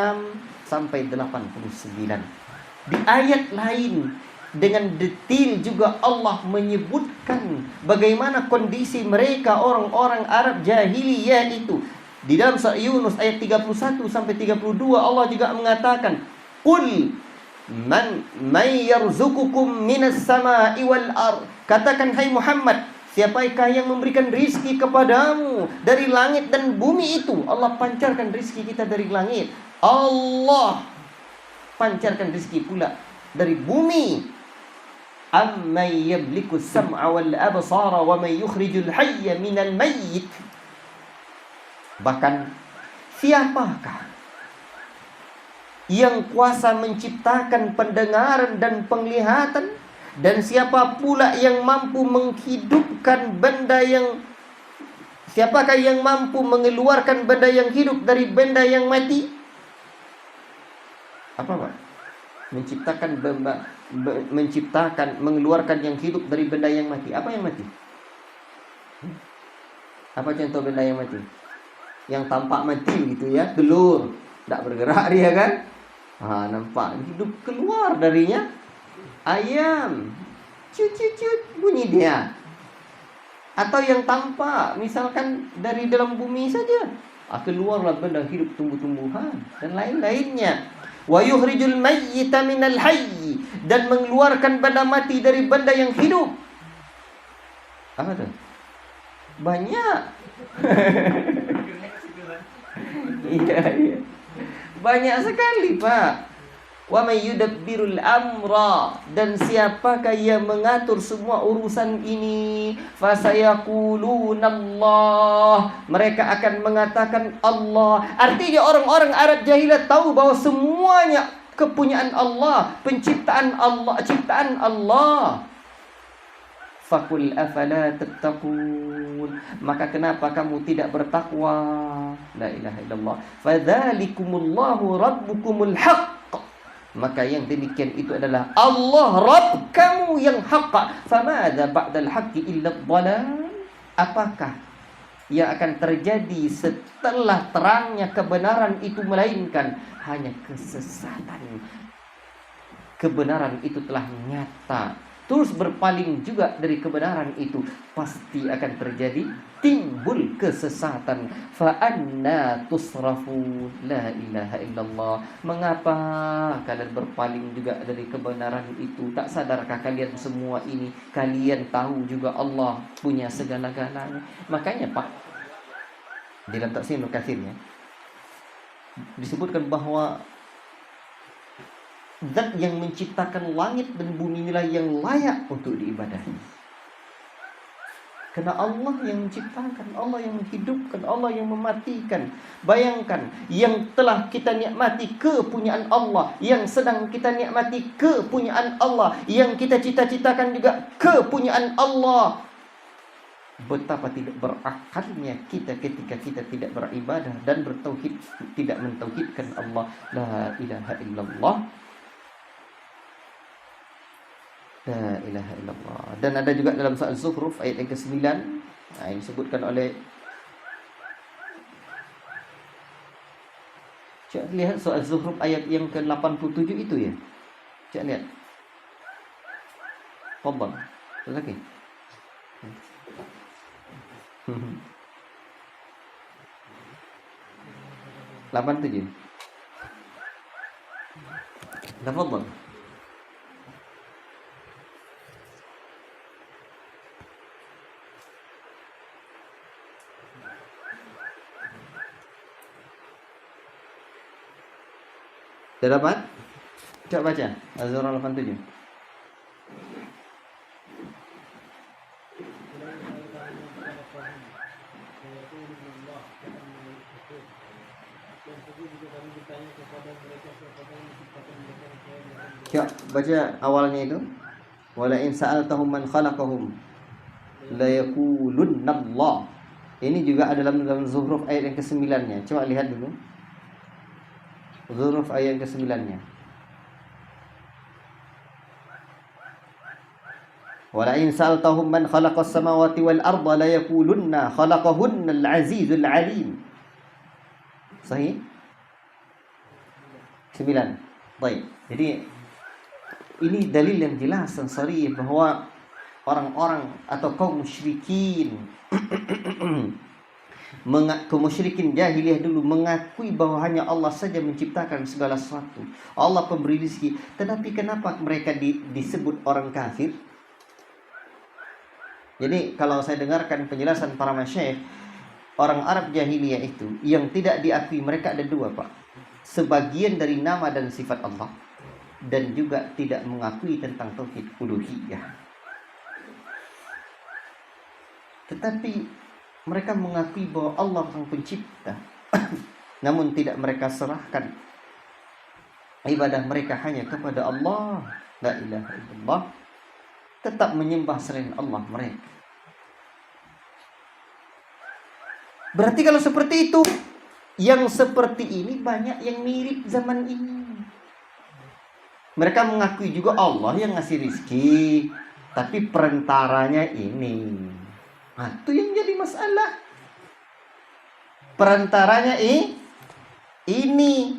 sampai 89. Di ayat lain dengan detil juga Allah menyebutkan bagaimana kondisi mereka orang-orang Arab jahiliyah itu. Di dalam surah Yunus ayat 31 sampai 32 Allah juga mengatakan, Qul man yarzuqukum minas sama'i wal ard. Katakan hai Muhammad, siapakah yang memberikan rizki kepadamu dari langit dan bumi itu? Allah pancarkan rizki kita dari langit. Allah pancarkan rizki pula dari bumi. Amman yabliku sam'a wal absara wa man yukhrijul hayya minal mayyit. Bahkan siapakah yang kuasa menciptakan pendengaran dan penglihatan, dan siapa pula yang mampu menghidupkan benda yang, siapakah yang mampu mengeluarkan benda yang hidup dari benda yang mati? Apa Pak? Menciptakan, mengeluarkan yang hidup dari benda yang mati. Apa yang mati? Apa contoh benda yang mati? Yang tampak mati gitu ya, telur, tidak bergerak dia kan? Nampak hidup keluar darinya ayam, cut bunyi dia. Atau yang tampak, misalkan dari dalam bumi saja, keluarlah benda hidup, tumbuh-tumbuhan dan lain-lainnya. Wa yukhrijul mayyita minal hayy, dan mengeluarkan benda mati dari benda yang hidup. Apa tuh? Banyak. Iya. Banyak sekali, Pak. Wa may yudabbirul amra, dan siapakah yang mengatur semua urusan ini? Fasayaquluna Allah, mereka akan mengatakan Allah. Artinya orang-orang Arab jahiliyah tahu bahwa semuanya kepunyaan Allah, penciptaan Allah, ciptaan Allah. Fakul afala tattaqun, maka kenapa kamu tidak bertakwa? La ilaha illallah. Fadzalikumullahu rabbukumul haqq, Maka yang demikian itu adalah Allah Rabb kamu yang haqqa. Famadza ba'dal haqqi illa dhalal? Apakah yang akan terjadi setelah terangnya kebenaran itu melainkan hanya kesesatan? Kebenaran itu telah nyata, terus berpaling juga dari kebenaran itu, pasti akan terjadi timbul kesesatan. Fa anna tusrafu, la ilaha illallah. Mengapa kalian berpaling juga dari kebenaran itu? Tak sadarkah kalian semua ini? Kalian tahu juga Allah punya segala-galanya. Makanya Pak, di dalam tafsir Ibnu Katsirnya disebutkan bahwa Zat yang menciptakan langit dan bumi inilah yang layak untuk diibadahi. Karena Allah yang menciptakan, Allah yang menghidupkan, Allah yang mematikan. Bayangkan, yang telah kita nikmati kepunyaan Allah, yang sedang kita nikmati kepunyaan Allah, yang kita cita-citakan juga kepunyaan Allah. Betapa tidak berakalnya kita ketika kita tidak beribadah dan bertauhid, tidak mentauhidkan Allah. La ilaha illallah. La ilaha illallah. Dan ada juga dalam surah Az-Zukhruf ayat yang ke-9, yang disebutkan oleh, cak lihat surah Az-Zukhruf ayat yang ke-87 itu ya. Cak lihat. Fadhal. Lagi. 87. Tafadhal. Sudah dapat? Coba baca Az-Zukhruf 87. Coba baca awalnya itu. Wala in sa'altahum man khalaqahum la yaqulunna Allah. Ini juga ada dalam Zukhruf ayat yang ke-9-nya. Coba lihat dulu. Zukhruf ayat yang ke-9-nya. Wala in sa'altahum man khalaqas samawati wal arda la yaqulunna khalaqahunna al-'azizul 'alim. Sahih? 9. Baik. Jadi ini dalil yang jelas dan sharih bahwa orang-orang atau kaum musyrikin kaum musyrikin jahiliyah dulu mengakui bahwa hanya Allah saja menciptakan segala sesuatu. Allah pemberi rezeki. Tetapi kenapa mereka disebut orang kafir? Jadi kalau saya dengarkan penjelasan para masyayikh, orang Arab jahiliyah itu yang tidak diakui mereka ada dua, Pak. Sebagian dari nama dan sifat Allah, dan juga tidak mengakui tentang tauhid uluhiyah. Tetapi mereka mengakui bahwa Allah sang pencipta, namun tidak mereka serahkan ibadah mereka hanya kepada Allah. La ilaha illallah. Tetap menyembah selain Allah mereka. Berarti kalau seperti itu, yang seperti ini banyak yang mirip zaman ini. Mereka mengakui juga Allah yang ngasih rizki, tapi perantaranya ini. Nah, itu yang jadi masalah. Perantaranya ini.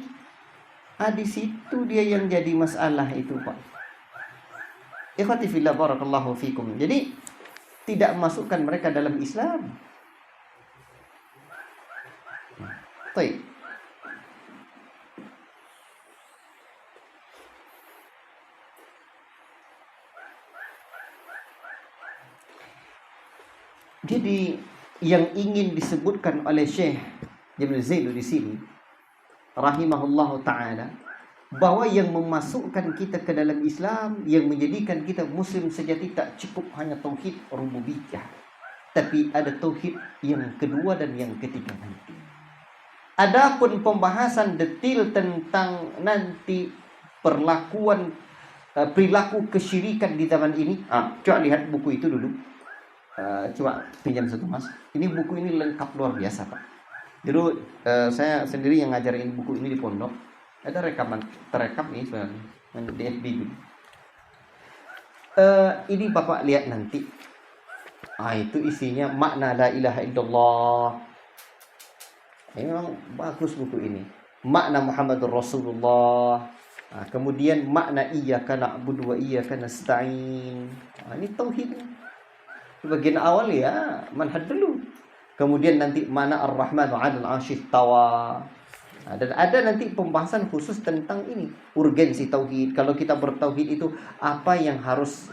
Nah, di situ dia yang jadi masalah itu, Pak. Ikhwati fillah barakallahu fikum. Jadi tidak masukkan mereka dalam Islam. Baik. Jadi yang ingin disebutkan oleh Syekh Jamil Zainu di sini rahimahullahu taala, bahwa yang memasukkan kita ke dalam Islam, yang menjadikan kita muslim sejati, tak cukup hanya tauhid rububiyah, tapi ada tauhid yang kedua dan yang ketiga nanti. Adapun pembahasan detail tentang nanti perlakuan perilaku kesyirikan di zaman ini, coba lihat buku itu dulu. Coba pinjam satu Mas. Ini buku ini lengkap luar biasa, Pak. Dulu saya sendiri yang ngajarin buku ini di pondok. Ada rekaman terekam ini sebenarnya di FB. Ini Bapak lihat nanti. Itu isinya makna la ilaha illallah. Memang bagus buku ini. Makna Muhammadur Rasulullah. Kemudian makna iyyaka na'budu wa iyyaka nasta'in. Ini tauhid. Bagian awal ya manhaj dulu. Kemudian nanti mana Ar-Rahmanu 'alal 'arsy istawa. Dan ada nanti pembahasan khusus tentang ini, urgensi tauhid. Kalau kita bertauhid itu apa yang harus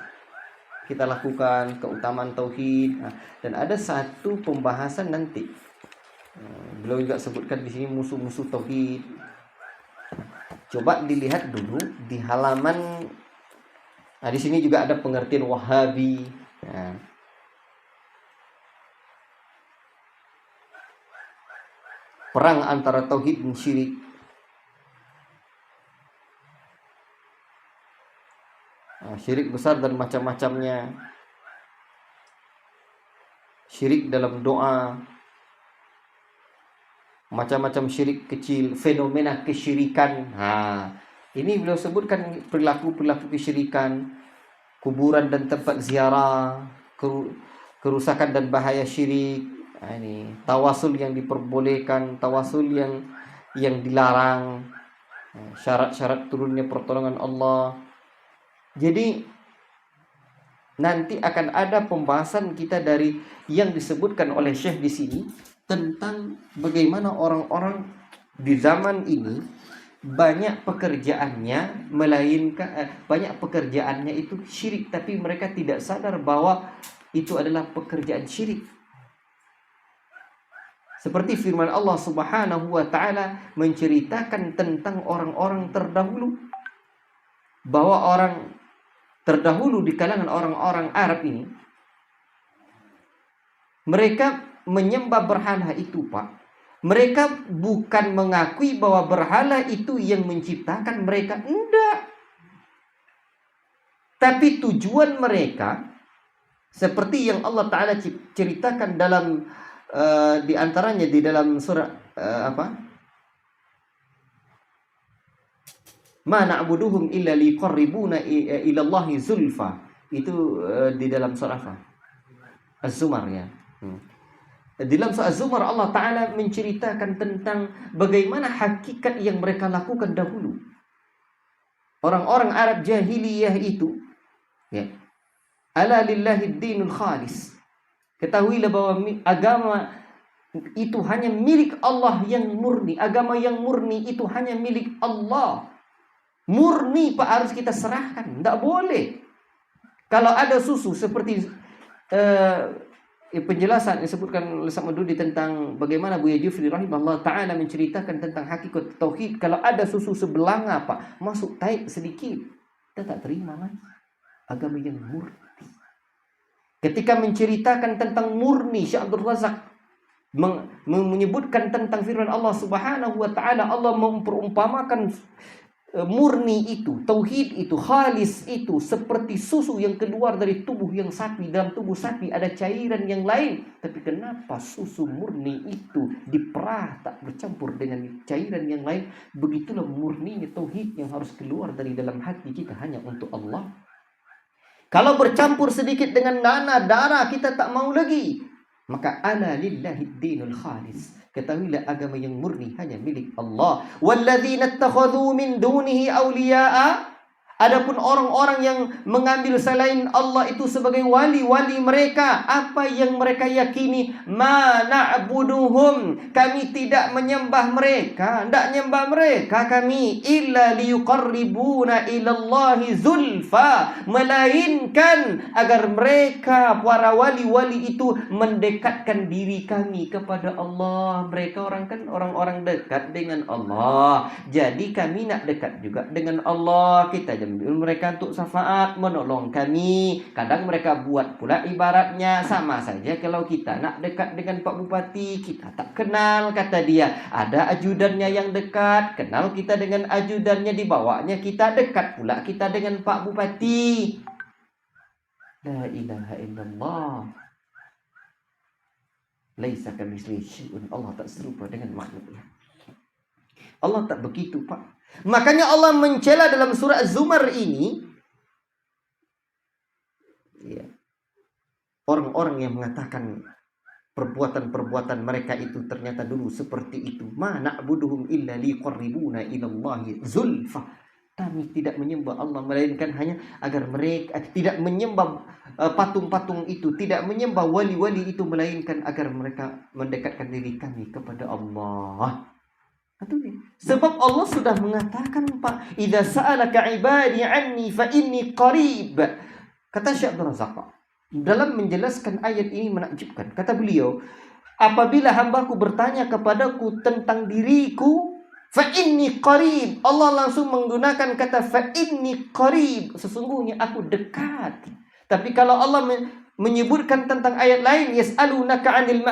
kita lakukan, keutamaan tauhid. Dan ada satu pembahasan nanti. Beliau juga sebutkan di sini musuh-musuh tauhid. Coba dilihat dulu di halaman. Di sini juga ada pengertian Wahabi. Perang antara tauhid dan syirik. Syirik besar dan macam-macamnya. Syirik dalam doa. Macam-macam syirik kecil, fenomena kesyirikan. Ini beliau sebutkan perilaku-perilaku kesyirikan, kuburan dan tempat ziarah, kerusakan dan bahaya syirik. Ini tawasul yang diperbolehkan, tawasul yang dilarang, syarat-syarat turunnya pertolongan Allah. Jadi nanti akan ada pembahasan kita dari yang disebutkan oleh Syekh di sini tentang bagaimana orang-orang di zaman ini banyak pekerjaannya itu syirik, tapi mereka tidak sadar bahwa itu adalah pekerjaan syirik. Seperti firman Allah Subhanahu wa taala menceritakan tentang orang-orang terdahulu, bahwa orang terdahulu di kalangan orang-orang Arab ini, mereka menyembah berhala itu, Pak. Mereka bukan mengakui bahwa berhala itu yang menciptakan mereka, enggak. Tapi tujuan mereka seperti yang Allah Ta'ala ceritakan dalam di antaranya di dalam surah Ma na'buduhum illa liqarribuna ila Allahi zulfa. Itu di dalam surah Az-Zumar ya. Di dalam surah Az-Zumar Allah Ta'ala menceritakan tentang bagaimana hakikat yang mereka lakukan dahulu. Orang-orang Arab jahiliyah itu ya. Ala lillahi dinul khalis. Ketahuilah bahwa agama itu hanya milik Allah yang murni. Agama yang murni itu hanya milik Allah. Murni Pak, harus kita serahkan. Tidak boleh. Kalau ada susu seperti penjelasan yang disebutkan oleh Sa'madudi tentang bagaimana Buya Jufri rahimahullah ta'ala menceritakan tentang hakikat tauhid. Kalau ada susu sebelanga Pak, masuk taik sedikit, kita tak terima lagi. Agama yang murni. Ketika menceritakan tentang murni, Syekh Abdul Razak menyebutkan tentang firman Allah Subhanahu wa taala, Allah memperumpamakan murni itu, tauhid itu, khalis itu seperti susu yang keluar dari tubuh yang sapi. Dalam tubuh sapi ada cairan yang lain, tapi kenapa susu murni itu diperah tak bercampur dengan cairan yang lain? Begitulah murninya tauhid yang harus keluar dari dalam hati kita hanya untuk Allah. Kalau bercampur sedikit dengan darah kita tak mau lagi. Maka ala lillahi dinul khalis. Ketahuilah agama yang murni hanya milik Allah. Walladzina ittakhadhu min dunihi awliya'a. Adapun orang-orang yang mengambil selain Allah itu sebagai wali-wali mereka, apa yang mereka yakini? Ma na'buduhum, kami tidak menyembah mereka, tidak menyembah mereka kami illa liyuqarribuna ilallahi zulfa, melainkan agar mereka para wali-wali itu mendekatkan diri kami kepada Allah. Mereka orang-orang dekat dengan Allah. Jadi kami nak dekat juga dengan Allah. Kita mereka untuk syafaat, menolong kami. Kadang mereka buat pula ibaratnya sama saja kalau kita nak dekat dengan Pak Bupati, kita tak kenal, kata dia. Ada ajudannya yang dekat, kenal kita dengan ajudannya, dibawanya kita dekat pula kita dengan Pak Bupati. La ilaha illallah. Laisa kamitslihi syai'un. Allah tak serupa dengan makhluknya. Allah tak begitu, Pak. Makanya Allah mencela dalam surah Az-Zumar ini, ya, orang-orang yang mengatakan perbuatan-perbuatan mereka itu ternyata dulu seperti itu. Ma na'buduhum illa liqarribuna ilallahi zulfa. Kami tidak menyembah Allah melainkan hanya agar mereka tidak menyembah patung-patung itu, tidak menyembah wali-wali itu melainkan agar mereka mendekatkan diri kami kepada Allah. Sebab Allah sudah mengatakan, Pak, idza sa'alaka ibadi anni fa inni qarib. Kata Syekh Abdul Razak dalam menjelaskan ayat ini menakjubkan. Kata beliau, apabila hambaku bertanya kepadaku tentang diriku, fa inni qarib. Allah langsung menggunakan kata fa inni qarib. Sesungguhnya aku dekat. Tapi kalau Allah menyebutkan tentang ayat lain, yas'alunaka 'anil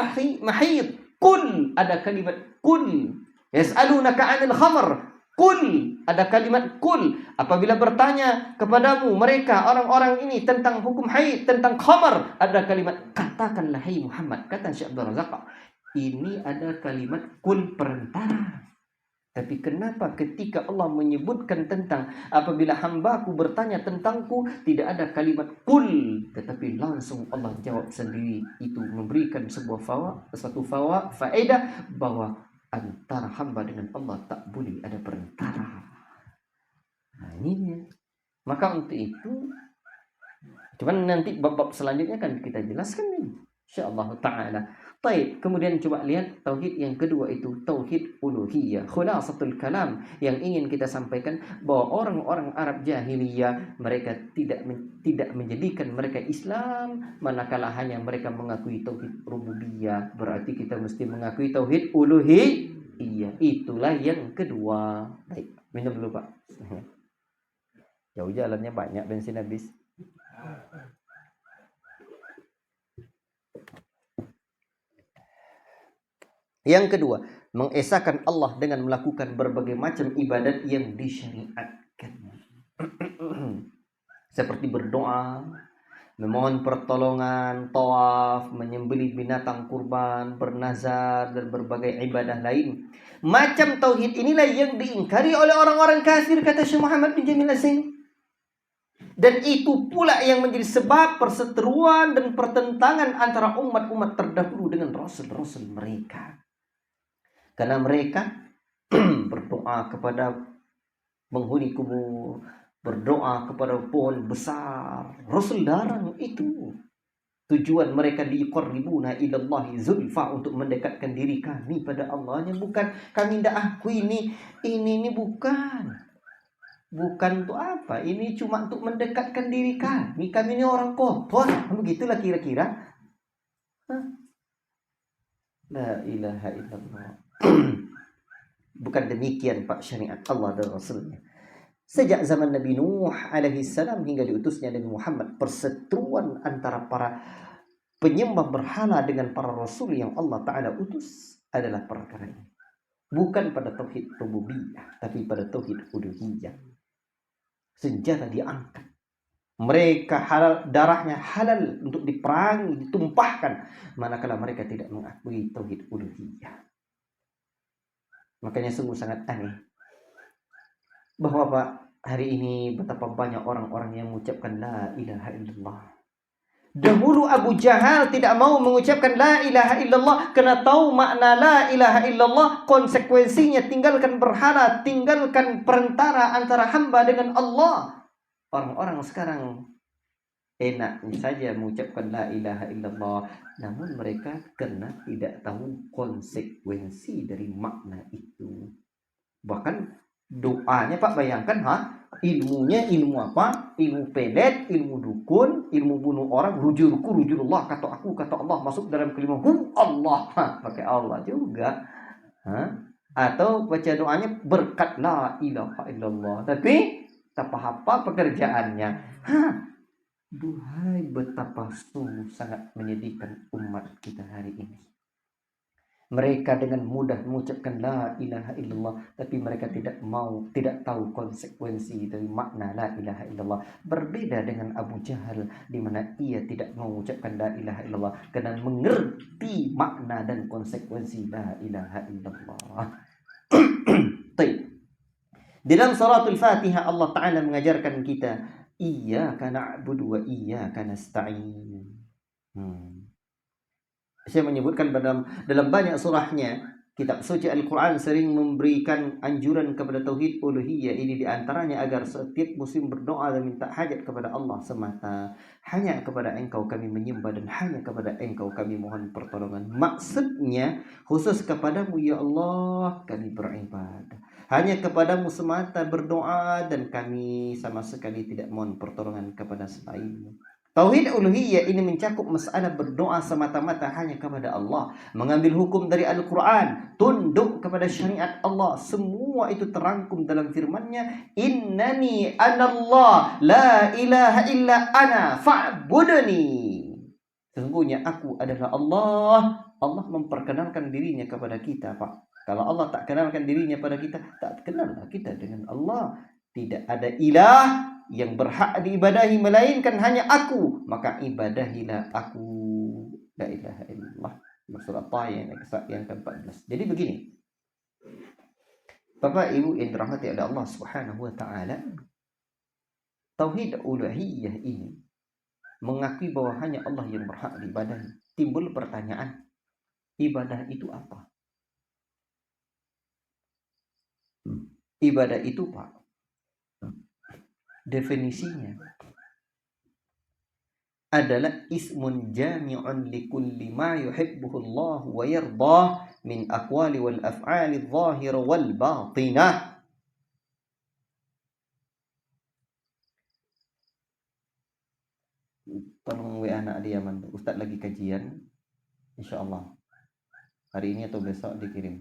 mahid. Kul, ada kalimat kul. Yas'alunaka 'anil khamr. Kul, ada kalimat kul. Apabila bertanya kepadamu mereka orang-orang ini tentang hukum haid, tentang khamar, ada kalimat katakanlah hai Muhammad. Kata Syekh Abdul Razak, ini ada kalimat kul perantara. Tapi kenapa ketika Allah menyebutkan tentang apabila hambaku bertanya tentangku, tidak ada kalimat kul, tetapi langsung Allah jawab sendiri. Itu memberikan sebuah faedah bahwa antara hamba dengan Allah tak boleh ada perantara. Nah ini dia. Maka untuk itu, cuman nanti bab-bab selanjutnya kan kita jelaskan nih, insyaallah ta'ala. Baik, kemudian coba lihat tauhid yang kedua itu tauhid uluhiyah. Khulasatul kalam yang ingin kita sampaikan bahwa orang-orang Arab jahiliyah mereka tidak menjadikan mereka Islam manakala hanya mereka mengakui tauhid rububiyah. Berarti kita mesti mengakui tauhid uluhiyah. Itulah yang kedua. Baik, minum dulu Pak. Jauh jalannya banyak, bensin habis. Yang kedua, mengesahkan Allah dengan melakukan berbagai macam ibadat yang disyariatkan. Seperti berdoa, memohon pertolongan, tawaf, menyembelih binatang kurban, bernazar, dan berbagai ibadah lain. Macam tauhid inilah yang diingkari oleh orang-orang kafir, kata Syekh Muhammad bin Jamil Al-Zaini. Dan itu pula yang menjadi sebab perseteruan dan pertentangan antara umat-umat terdahulu dengan rasul-rasul mereka. Karena mereka berdoa kepada penghuni kubur, berdoa kepada pohon besar. Rasul larang itu. Tujuan mereka liqarribuna ilallahi zulfa, untuk mendekatkan diri kami pada Allahnya. Bukan kami tidak aku ini bukan. Bukan untuk apa? Ini cuma untuk mendekatkan diri kami. Kami ini orang kotor. Begitulah kira-kira. La ilaha illallah. Bukan demikian Pak syariat Allah dan Rasulnya. Sejak zaman Nabi Nuh alaihi salam hingga diutusnya Nabi Muhammad, perseteruan antara para penyembah berhala dengan para rasul yang Allah Ta'ala utus adalah perkara ini. Bukan pada tauhid rububiyah, tapi pada tauhid uluhiyah. Senjata diangkat. Mereka halal, darahnya halal untuk diperangi, ditumpahkan, manakala mereka tidak mengakui tauhid uluhiyah. Makanya sungguh sangat aneh bahwa Pak, hari ini betapa banyak orang-orang yang mengucapkan la ilaha illallah. Dahulu Abu Jahal tidak mau mengucapkan la ilaha illallah karena tahu makna la ilaha illallah, konsekuensinya tinggalkan berhala, tinggalkan perantara antara hamba dengan Allah. Orang-orang sekarang enaknya saja mengucapkan la ilaha illallah, namun mereka karena tidak tahu konsekuensi dari makna itu. Bahkan doanya Pak, bayangkan ilmunya ilmu apa? Ilmu pelet, ilmu dukun, ilmu bunuh orang, rujurku rujurullah, kata Allah, masuk dalam kelima Allah. Pakai Allah juga. Atau baca doanya berkat la ilaha illallah, tapi tak apa pekerjaannya. Duhai, betapa sungguh sangat menyedihkan umat kita hari ini. Mereka dengan mudah mengucapkan la ilaha illallah, tapi mereka tidak tahu konsekuensi dari makna la ilaha illallah. Berbeda dengan Abu Jahal, di mana ia tidak mau mengucapkan la ilaha illallah karena mengerti makna dan konsekuensi la ilaha illallah. Di dalam suratul Fatihah Allah Ta'ala mengajarkan kita, iyyaka na'budu wa iyyaka nasta'in. Saya menyebutkan dalam banyak surahnya, kitab suci Al-Quran sering memberikan anjuran kepada tauhid uluhiyah ini, diantaranya agar setiap muslim berdoa dan minta hajat kepada Allah semata. Hanya kepada Engkau kami menyembah dan hanya kepada Engkau kami mohon pertolongan. Maksudnya khusus kepadamu ya Allah kami beribadah. Hanya kepadamu semata berdoa dan kami sama sekali tidak mohon pertolongan kepada selainmu. Tauhid uluhiyah ini mencakup masalah berdoa semata-mata hanya kepada Allah, mengambil hukum dari Al-Quran, tunduk kepada syariat Allah. Semua itu terangkum dalam firman-Nya, innani anallah la ilaha illa ana fa'budni. Sesungguhnya aku adalah Allah. Allah memperkenalkan dirinya kepada kita, Pak. Kalau Allah tak kenalkan dirinya pada kita, tak kenallah kita dengan Allah. Tidak ada ilah yang berhak diibadahi melainkan hanya aku, maka ibadahilah aku. La ilaha illallah. Surah Taha yang ke-14. Jadi begini, Bapak Ibu yang dirahmati oleh Allah Subhanahu wa taala, tauhid uluhiyah ini mengakui bahwa hanya Allah yang berhak diibadahi. Timbul pertanyaan, ibadah itu apa? Ibadah itu, Pak, definisinya adalah ismun jami'un likulli ma yuhibbuhu Allah wa yardah min aqwali wal af'ali adh-dhahira wal batinah. Tolong WA anak dia, Ustaz lagi kajian, insyaallah hari ini atau besok dikirim.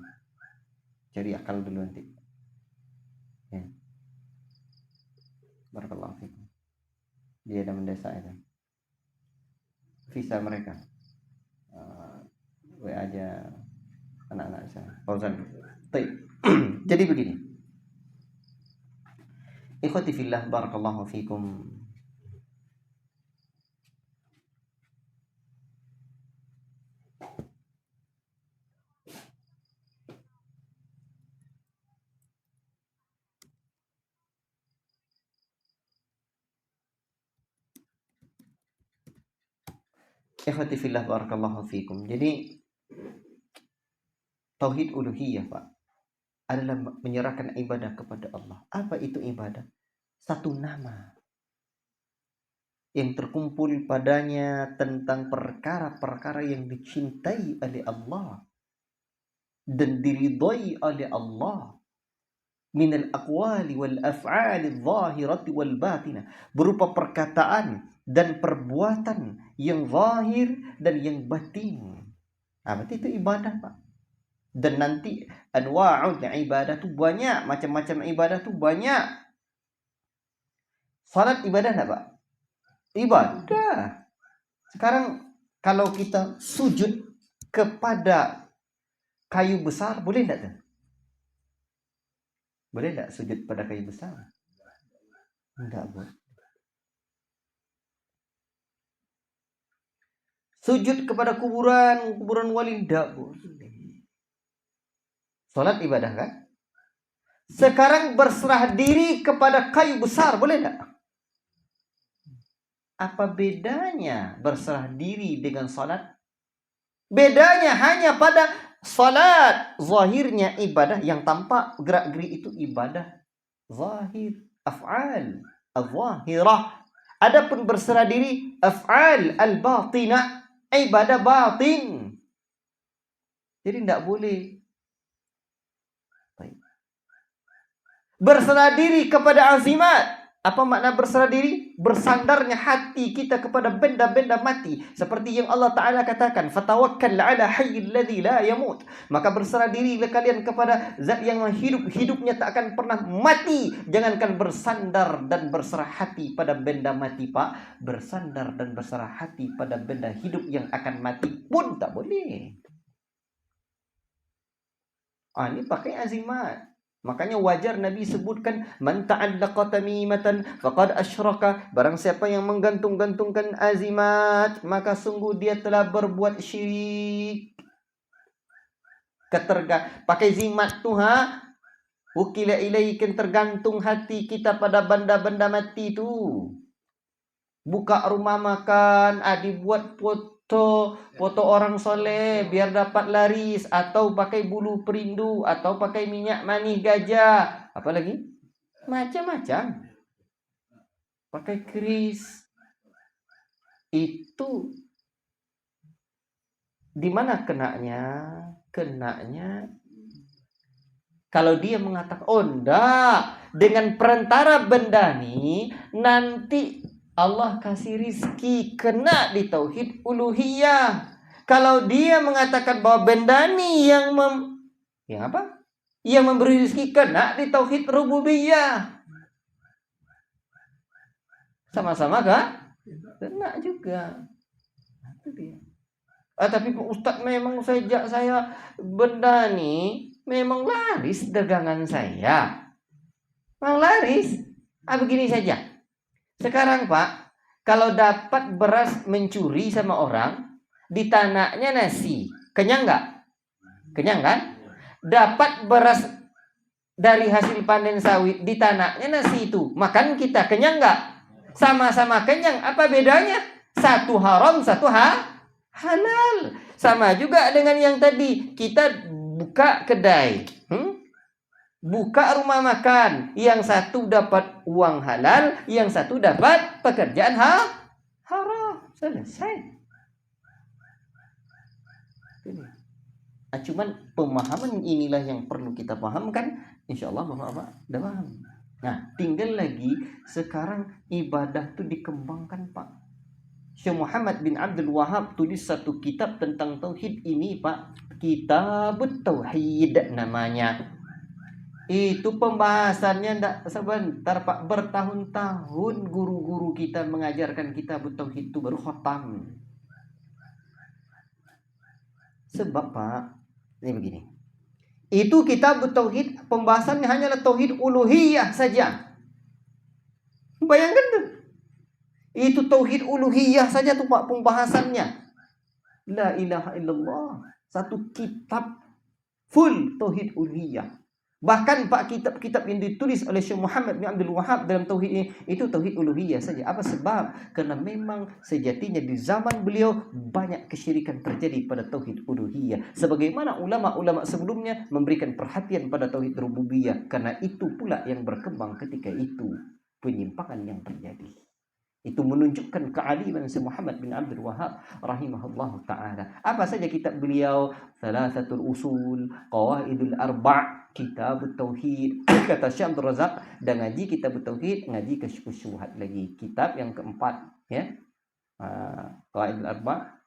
Cari akal dulu nanti ya. Barakallahu fikum. Dia ada mendesak itu visa mereka, WA aja anak-anak saya. Fauzan. Jadi begini, ikhwati fillah, barakallahu fikum. Ikhwati fillah, barakallahu fikum. Jadi tauhid uluhiyah, Pak, adalah menyerahkan ibadah kepada Allah. Apa itu ibadah? Satu nama yang terkumpul padanya tentang perkara-perkara yang dicintai oleh Allah dan diridhai oleh Allah, minal aqwali wal af'ali adh-dhahirati wal batinah, berupa perkataan dan perbuatan yang zahir dan yang batin. Berarti itu ibadah, Pak. Dan nanti anwa'ul ibadah itu banyak, macam-macam ibadah itu banyak. Salat ibadah enggak, Pak? Ibadah. Sekarang kalau kita sujud kepada kayu besar, boleh enggak tuh? Boleh enggak sujud pada kayu besar? Enggak boleh. Sujud kepada kuburan wali enggak boleh. Salat ibadah kan? Sekarang berserah diri kepada kayu besar, boleh enggak? Apa bedanya berserah diri dengan salat? Bedanya hanya pada salat zahirnya ibadah, yang tampak gerak-gerik itu ibadah zahir, af'al al-zahirah. Adapun berserah diri af'al al-batinah, ibadah batin. Jadi tidak boleh. Berserah diri kepada azimat. Apa makna berserah diri? Bersandarnya hati kita kepada benda-benda mati. Seperti yang Allah Ta'ala katakan, fatawakkal ala hayyil ladzi la yamut. Maka berserah dirilah kalian kepada zat yang hidup, hidupnya tak akan pernah mati. Jangankan bersandar dan berserah hati pada benda mati, Pak. Bersandar dan berserah hati pada benda hidup yang akan mati pun tak boleh. Ini pakai azimat. Makanya wajar Nabi sebutkan, man ta'allaqa tamimatan faqad asyraka. Barang siapa yang menggantung-gantungkan azimat, maka sungguh dia telah berbuat syirik. Pakai zimat tuh, Ukila ilaikan, tergantung hati kita pada benda-benda mati itu. Buka rumah makan, dibuat foto orang soleh biar dapat laris, atau pakai bulu perindu, atau pakai minyak manis gajah, apalagi macam-macam, pakai keris. Itu di mana kenanya? Kenanya kalau dia mengatakan, oh enggak, dengan perantara benda ini nanti Allah kasih rizki, kena di tauhid uluhiyah. Kalau dia mengatakan bahwa benda ini yang yang memberi rizki, kena di tauhid rububiyah. Sama-sama kah? Kena juga. Itu dia. Tapi Pak Ustadz, memang sejak saya benda ini memang laris dagangan saya. Memang laris. Begini saja. Sekarang Pak, kalau dapat beras mencuri sama orang, di tanahnya nasi, kenyang nggak? Kenyang kan? Dapat beras dari hasil panen sawit, di tanahnya nasi itu, makan kita, kenyang nggak? Sama-sama kenyang. Apa bedanya? Satu haram, satu halal. Sama juga dengan yang tadi, kita buka kedai, buka rumah makan, yang satu dapat uang halal, yang satu dapat pekerjaan haram. Selesai. Cuman pemahaman inilah yang perlu kita pahamkan. Insya Allah Bapak udah paham. Nah, tinggal lagi sekarang ibadah itu dikembangkan Pak. Syekh Muhammad bin Abdul Wahab tulis satu kitab tentang tauhid ini Pak. Kitabut Tauhid namanya. Itu pembahasannya tidak sebentar Pak. Bertahun-tahun guru-guru kita mengajarkan kitabut tauhid itu baru khatam. Sebab Pak, ini begini. Itu kitabut tauhid pembahasannya hanyalah tauhid uluhiyah saja. Bayangkan tuh. Itu tauhid uluhiyah saja tuh Pak pembahasannya. La ilaha illallah. Satu kitab full tauhid uluhiyah. Bahkan Pak, kitab-kitab yang ditulis oleh Syekh Muhammad bin Abdul Wahab dalam tauhid ini, itu tauhid uluhiyah saja. Apa sebab? Karena memang sejatinya di zaman beliau banyak kesyirikan terjadi pada tauhid uluhiyah. Sebagaimana ulama-ulama sebelumnya memberikan perhatian pada tauhid rububiyah. Karena itu pula yang berkembang ketika itu penyimpangan yang terjadi. Itu menunjukkan kealiman Syekh Muhammad bin Abdul Wahab rahimahullah ta'ala. Apa saja kitab beliau? Thalathatul Usul, Qawaidul Arba', Kitabut Tauhid. Kata Syekh Abdul Razak, dan ngaji Kitabut Tauhid, ngaji Kasyfus Syubhat lagi. Kitab yang keempat, ya. Qawaidul Arba',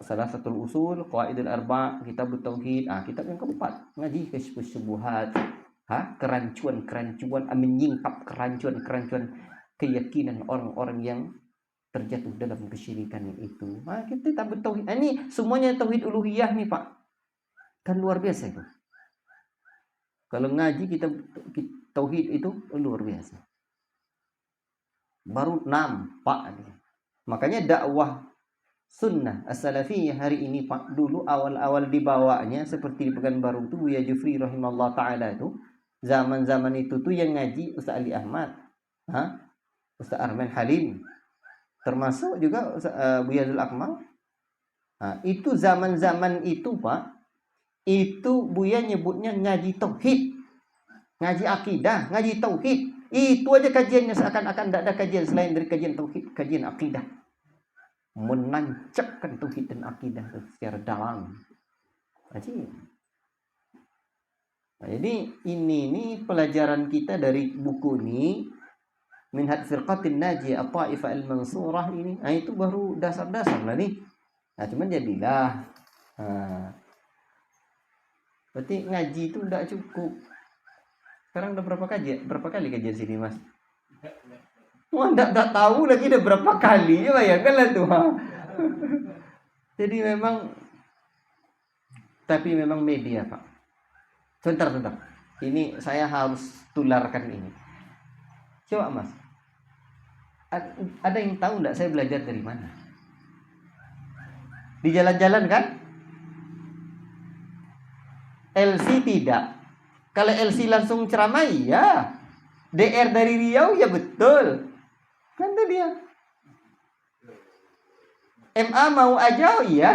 Thalathatul Usul, Qawaidul Arba', Kitabut Tauhid. Kitab yang keempat, ngaji Kasyfus Syubhat. Kerancuan-kerancuan, menyingkap kerancuan-kerancuan keyakinan orang-orang yang terjatuh dalam kesyirikan itu. Kita tauhid. Ini semuanya tauhid uluhiyah nih Pak. Kan luar biasa itu. Kalau ngaji kita tauhid itu luar biasa. Baru nampak. Makanya dakwah sunnah as-salafiyah hari ini Pak, dulu awal-awal dibawanya seperti di Pekanbaru itu Buya Jufri rahimahullah ta'ala itu, zaman-zaman itu tuh yang ngaji Ustaz Ali Ahmad, Ustaz Arman Halim, termasuk juga Buya Zul Akmal. Itu zaman-zaman itu Pak, itu Buya nyebutnya ngaji tauhid, ngaji akidah, ngaji tauhid. Itu aja kajiannya, seakan-akan tidak ada kajian selain dari kajian tauhid, kajian akidah. Menancapkan tauhid dan akidah secara dalam. Jadi ini pelajaran kita dari buku ini, Minhaj Firqatin Najiyah At-Ta'ifah Al-Mansurah ini. Itu baru dasar-dasar lah nih. Cuman jadilah. Berarti ngaji itu tidak cukup. Sekarang udah berapa kali kajian sini Mas? Wah, enggak tahu lagi udah berapa kali. Ya bayangkanlah tuh. Jadi memang media Pak. Sebentar. Ini saya harus tularkan ini. Coba Mas, ada yang tahu enggak saya belajar dari mana? Di jalan-jalan kan? LC tidak. Kalau LC langsung ceramah, ya. DR dari Riau, ya betul. Kan tuh dia. MA mau aja, ya.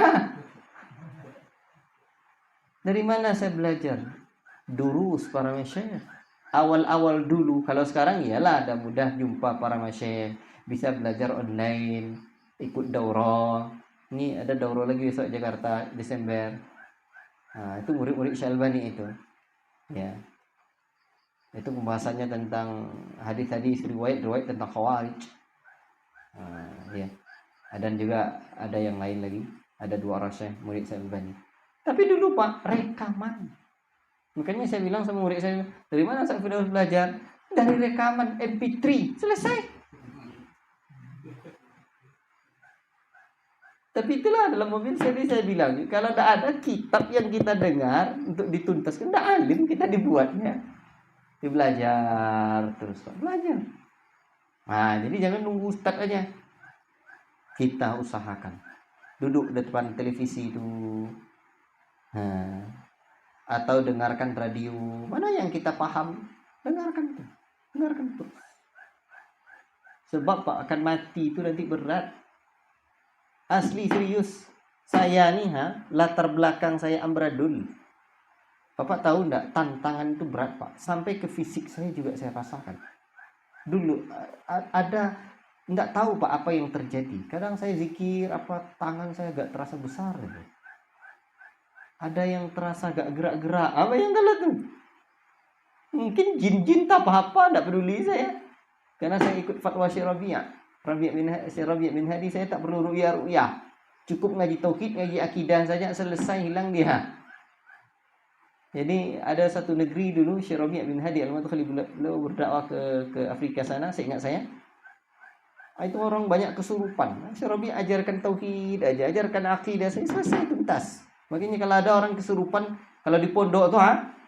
Dari mana saya belajar? Durus para masyayikh. Awal-awal dulu, kalau sekarang iyalah ada mudah jumpa para masyayikh, bisa belajar online, ikut daurah. Ini ada daurah lagi besok Jakarta Desember. Nah, itu murid-murid Syalbani itu. Ya. Itu pembahasannya tentang hadis-hadis riwayat tentang Khawarij. Ya. Dan juga ada yang lain lagi, ada 2 orang syekh murid Syalbani. Tapi dulu Pak, rekaman. Makanya saya bilang sama murid saya, dari mana saya harus belajar? Dari rekaman MP3, selesai. Tapi itulah dalam mobil saya bilang, kalau tidak ada kitab yang kita dengar untuk dituntaskan, tidak alim kita dibuatnya. Belajar terus, Pak. Belajar. Nah, jadi jangan nunggu ustaz aja. Kita usahakan. Duduk di depan televisi itu. Nah, atau dengarkan radio, mana yang kita paham, dengarkan tuh, dengarkan tuh. Sebab Pak akan mati itu nanti berat, asli serius. Saya nih latar belakang saya amburadul. Bapak tahu enggak, tantangan itu berat Pak, sampai ke fisik saya juga saya rasakan. Dulu ada enggak tahu Pak apa yang terjadi. Kadang saya zikir apa tangan saya agak terasa besar gitu. Ada yang terasa gak gerak-gerak. Apa yang kalau tuh? Mungkin jin-jin tak apa-apa, tak peduli saya. Karena saya ikut fatwa Syekh Rabi' bin Hadi, saya tak perlu ru'yah. Cukup ngaji tauhid, ngaji akidah saja, selesai hilang dia. Jadi ada satu negeri dulu, Syekh Rabi' bin Hadi Al-Madkhali, beliau berdakwah ke Afrika sana, seingat saya. Itu orang banyak kesurupan. Syekh Rabi' ajarkan tauhid aja, ajarkan akidah, saya selesai tuntas. Makanya kalau ada orang kesurupan, kalau di pondok tuh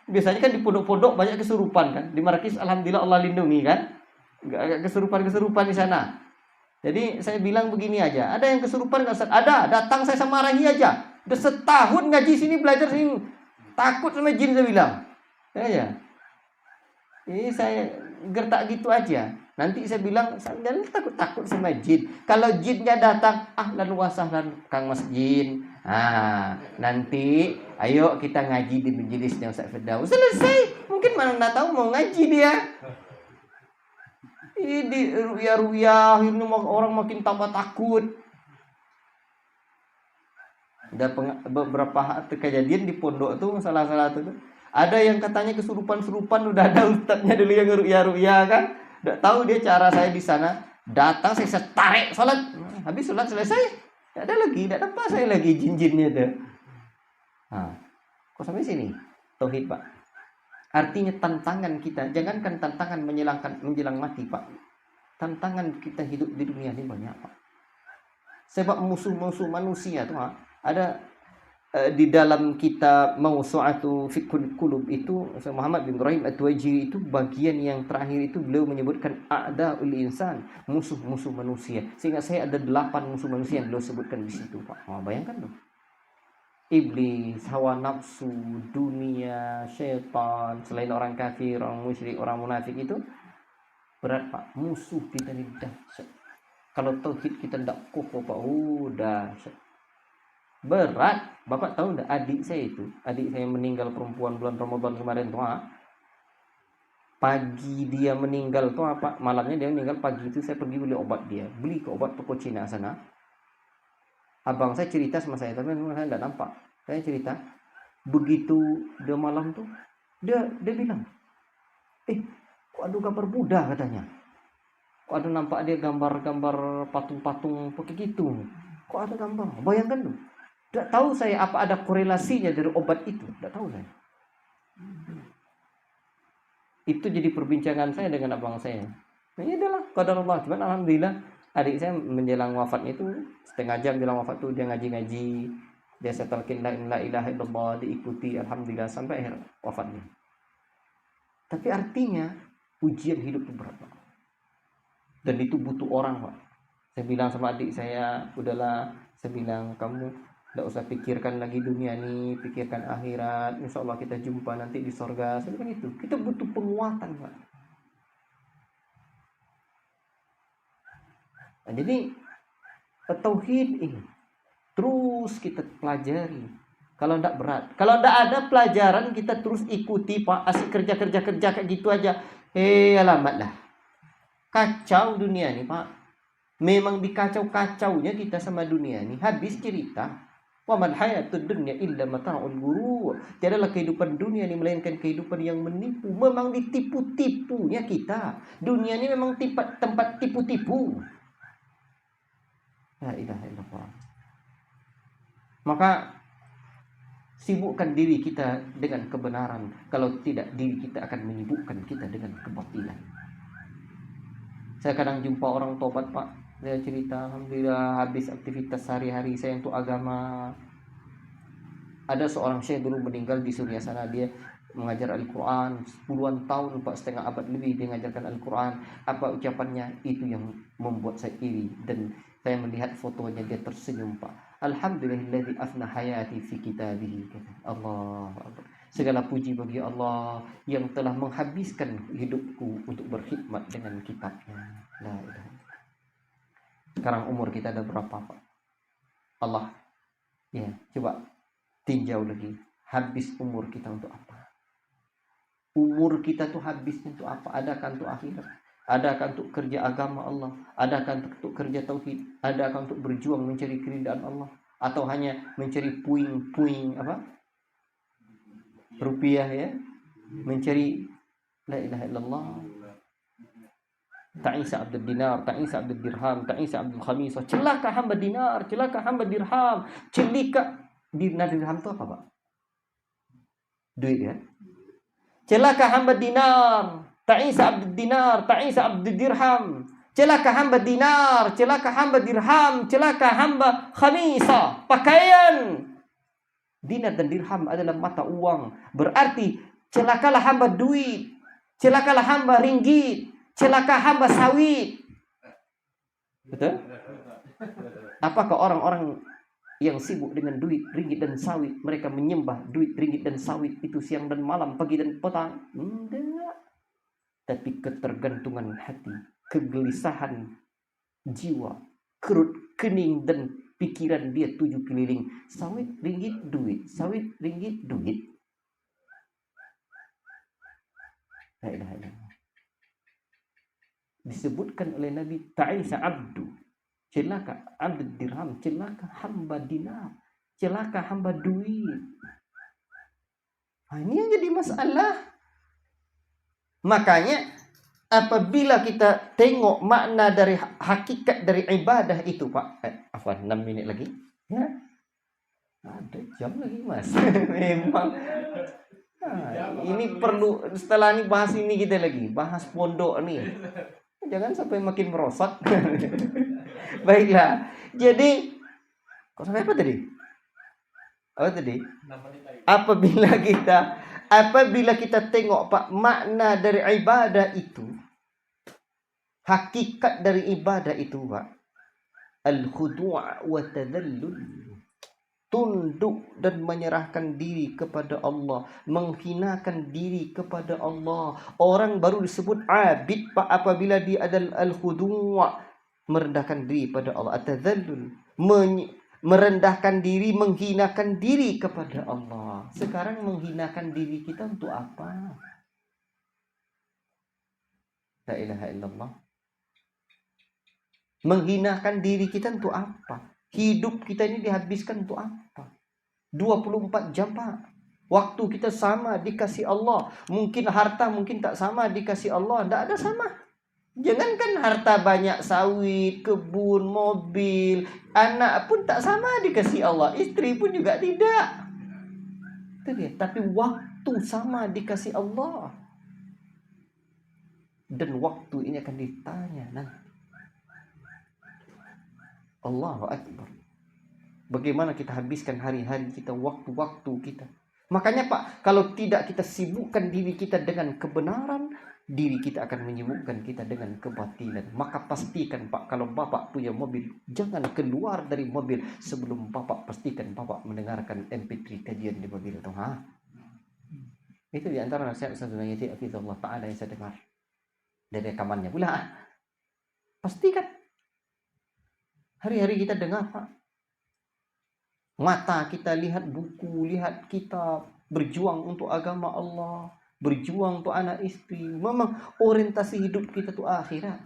biasanya kan di pondok-pondok banyak kesurupan kan. Di Markis alhamdulillah Allah lindungi kan. Enggak kesurupan-kesurupan di sana. Jadi saya bilang begini aja, ada yang kesurupan enggak Ustaz? Ada, datang saya sama marahi aja. Udah setahun ngaji sini, belajar sini. Takut sama jin saya bilang. Ya. Ini saya gertak gitu aja. Nanti saya bilang, jangan takut-takut sama jin. Kalau jinnya datang, ahlan wa sahlan Kang Mas Jin. Nanti ayo kita ngaji di majelisnya Ustaz Firdaus. Selesai. Mungkin mana enggak tahu mau ngaji dia. Ini ruya-ruya, ini orang makin tambah takut. Ada beberapa kejadian di pondok tuh, salah satu tuh. Ada yang katanya kesurupan-surupan, udah ada ustadznya dulu yang ruya-ruya kan. Enggak tahu dia cara saya di sana. Datang saya tarik salat. Habis salat selesai. Tidak ada lagi, tidak nampak saya lagi jin-jinnya tuh. Kok sampai sini? Tauhid Pak. Artinya tantangan kita, jangankan tantangan menjelang mati Pak. Tantangan kita hidup di dunia ini banyak Pak. Sebab musuh-musuh manusia tuh ada di dalam kitab Mawsu'atu Fiqhul Qulub itu, Muhammad bin Ibrahim At-Tuwaijiri itu bagian yang terakhir itu beliau menyebutkan a'da'ul insan, musuh-musuh manusia. Sehingga saya ada 8 musuh manusia yang beliau sebutkan di situ, Pak. Bayangkan dong. Iblis, hawa nafsu, dunia, syaitan, selain orang kafir, orang musyrik, orang munafik itu berat, Pak. Musuh kita ini dahsyat. Kalau tauhid kita tidak kokoh, Pak, dahsyat. Berat. Bapak tahu enggak, adik saya meninggal perempuan bulan Ramadan kemarin tuh. Pagi dia meninggal tuh malamnya dia meninggal, pagi itu saya pergi beli obat dia. Beli ke obat toko Cina sana. Abang saya cerita sama saya, tapi saya enggak nampak. Saya cerita, begitu dia malam tuh, dia bilang, kok ada gambar Buddha katanya. Kok ada nampak dia gambar-gambar patung-patung pakai gitu. Kok ada gambar? Bayangkan tuh. Tidak tahu saya apa ada korelasinya dari obat itu. Tidak tahu saya. Itu jadi perbincangan saya dengan abang saya. Nah, ini adalah qadarullah. Cuman alhamdulillah adik saya menjelang wafatnya itu setengah jam jelang wafat itu dia ngaji-ngaji. Dia setelkin la ilaha illallah, diikuti alhamdulillah sampai akhir wafatnya. Tapi artinya ujian hidup itu berat, Pak. Dan itu butuh orang, Pak. Saya bilang sama adik saya, udahlah, saya bilang kamu Tidak usah pikirkan lagi dunia ini, pikirkan akhirat. Insya Allah kita jumpa nanti di sorga. Seperti itu. Kita butuh penguatan, Pak. Nah, jadi tauhid ini terus kita pelajari. Kalau tidak berat, kalau tidak ada pelajaran kita terus ikuti, Pak. Asik kerja kayak gitu aja. Alamat lah. Kacau dunia ini, Pak. Memang dikacau-kacaunya kita sama dunia ini. Habis cerita. Wa man hayatud dunya illa mata'ul ghurur. Tiadalah kehidupan dunia ini melainkan kehidupan yang menipu. Memang ditipu-tipunya kita. Dunia ini memang tempat tipu-tipu. La ilaha illallah. Maka sibukkan diri kita dengan kebenaran. Kalau tidak, diri kita akan menyibukkan kita dengan kebatilan. Saya kadang jumpa orang tobat, Pak. Dia cerita, alhamdulillah habis aktivitas sehari-hari saya untuk agama. Ada seorang syekh dulu meninggal di Suriah sana. Dia mengajar Al-Quran puluhan tahun, Pak, setengah abad lebih dia mengajarkan Al-Quran. Apa ucapannya? Itu yang membuat saya iri. Dan saya melihat fotonya, dia tersenyum, Pak. Alhamdulillahilladzi afna hayati fi kitabihi. Allah Akbar. Segala puji bagi Allah yang telah menghabiskan hidupku untuk berkhidmat dengan kitabnya. La ilaha illallah. Sekarang umur kita ada berapa, Pak? Allah, ya, coba tinjau lagi. Habis umur kita untuk apa? Umur kita tuh habis untuk apa? Adakah untuk akhirat? Adakah untuk kerja agama Allah? Adakah untuk kerja tauhid? Adakah untuk berjuang mencari keridhaan Allah? Atau hanya mencari puing-puing apa? Rupiah, ya? Mencari la ilaha illallah. Ta'isa abdul dinar, ta'isa abdul dirham, ta'isa abdul khamisah. Celaka hamba dinar, celaka hamba dirham. Celaka dinar, dirham itu apa, Pak? Duit, ya. Celaka hamba dinar, ta'isa abdul dinar, ta'isa abdul dirham. Celaka hamba dinar, celaka hamba dirham, celaka hamba khamisah. Pakaian. Dinar dan dirham adalah mata uang. Berarti celakalah hamba duit, celakalah hamba ringgit, celaka hamba sawit. Betul? Apakah orang-orang yang sibuk dengan duit, ringgit dan sawit, mereka menyembah duit, ringgit dan sawit itu siang dan malam, pagi dan petang? Enggak. Tapi ketergantungan hati, kegelisahan jiwa, kerut kening dan pikiran dia tujuh keliling. Sawit, ringgit, duit. Sawit, ringgit, duit. La ilaha illallah. Disebutkan oleh Nabi, ta'isa abdu, celaka abdul dirham, celaka hamba dinar, celaka hamba duit. Nah, ini yang jadi masalah. Makanya apabila kita tengok makna dari hakikat dari ibadah itu, Pak. Afwan, 6 menit lagi. Ya. Ada jam lagi, Mas. Memang. Nah, ini perlu, setelah ini bahas ini kita lagi, bahas pondok nih. Jangan sampai makin merosot. Baiklah. Jadi, kok sampai apa tadi? Apa tadi? Apabila kita tengok, Pak, makna dari ibadah itu, hakikat dari ibadah itu, Pak, al-khudu' wa tadallul, tunduk dan menyerahkan diri kepada Allah, menghinakan diri kepada Allah. Orang baru disebut abid, Pak, apabila dia adalah al-khudu', merendahkan diri pada Allah, at-tadallul, merendahkan diri, menghinakan diri kepada Allah. Sekarang menghinakan diri kita untuk apa? La ilaha illallah. Menghinakan diri kita untuk apa? Hidup kita ini dihabiskan untuk apa? 24 jam, Pak. Waktu kita sama dikasih Allah. Mungkin harta mungkin tak sama dikasih Allah. Tidak ada sama. Jangankan harta banyak, sawit, kebun, mobil, anak pun tak sama dikasih Allah. Istri pun juga tidak. Itu dia. Tapi waktu sama dikasih Allah. Dan waktu ini akan ditanya nanti. Allahu Akbar. Bagaimana kita habiskan hari-hari kita, waktu-waktu kita. Makanya Pak, kalau tidak kita sibukkan diri kita dengan kebenaran, diri kita akan menyibukkan kita dengan kebatilan. Maka pastikan Pak, kalau Bapak punya mobil, jangan keluar dari mobil sebelum Bapak pastikan Bapak mendengarkan MP3 kajian di mobil itu. Itu di antara nasihat Ustaz Junaydi Hafizahullah Ta'ala yang saya dengar dari rekamannya pula. Pastikan hari-hari kita dengar Pak. Mata kita lihat buku, lihat kitab, berjuang untuk agama Allah, berjuang untuk anak istri. Memang orientasi hidup kita tuh akhirat.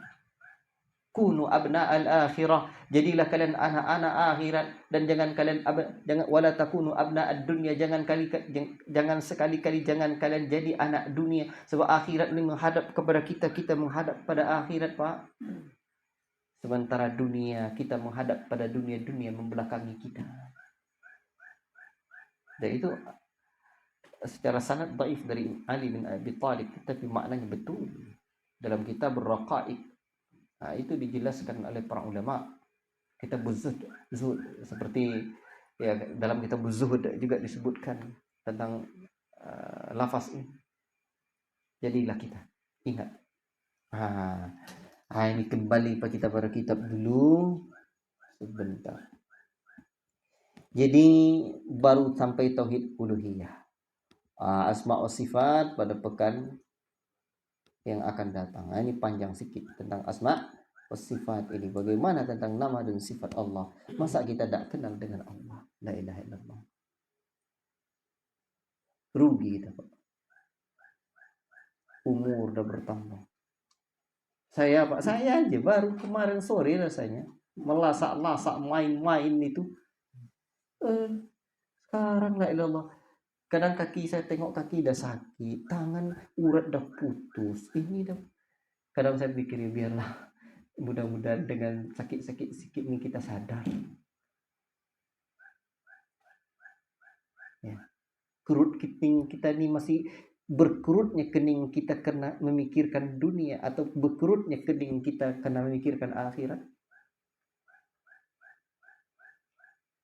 Kunu abna'al akhirah. Jadilah kalian anak-anak akhirat dan jangan kalian jangan wala takunu abna'ad dunya, jangan sekali-kali jangan kalian jadi anak dunia, sebab akhirat ini menghadap kepada kita, kita menghadap pada akhirat, Pak. Sementara dunia kita menghadap pada dunia membelakangi kita. Dan itu secara sanad dhaif dari Ali bin Abi Thalib, tapi maknanya betul dalam kitab Ar-Raqaiq. Itu dijelaskan oleh para ulama. Kitab Zuhud seperti ya dalam kitab Zuhud juga disebutkan tentang lafaz ini. Jadilah kita ingat. Ini kembali kita pada kitab dulu sebentar. Jadi baru sampai tauhid uluhiyah. Asma wa sifat pada pekan yang akan datang. Ini panjang sedikit tentang asma wa sifat ini. Bagaimana tentang nama dan sifat Allah. Masa kita tidak kenal dengan Allah? La ilaha illallah. Rugi kita, Pak. Umur udah bertambah. Saya aja baru kemarin sore rasanya melasak-lasak main-main itu. Sekarang la ilallah. Kadang kaki saya tengok kaki udah sakit, tangan urat udah putus. Ini dah. Kadang saya pikir biarlah, mudah-mudahan dengan sakit-sakit sedikit ini kita sadar. Ya. Kerut kening kita ini masih berkerutnya kening kita karena memikirkan dunia, atau berkerutnya kening kita karena memikirkan akhirat.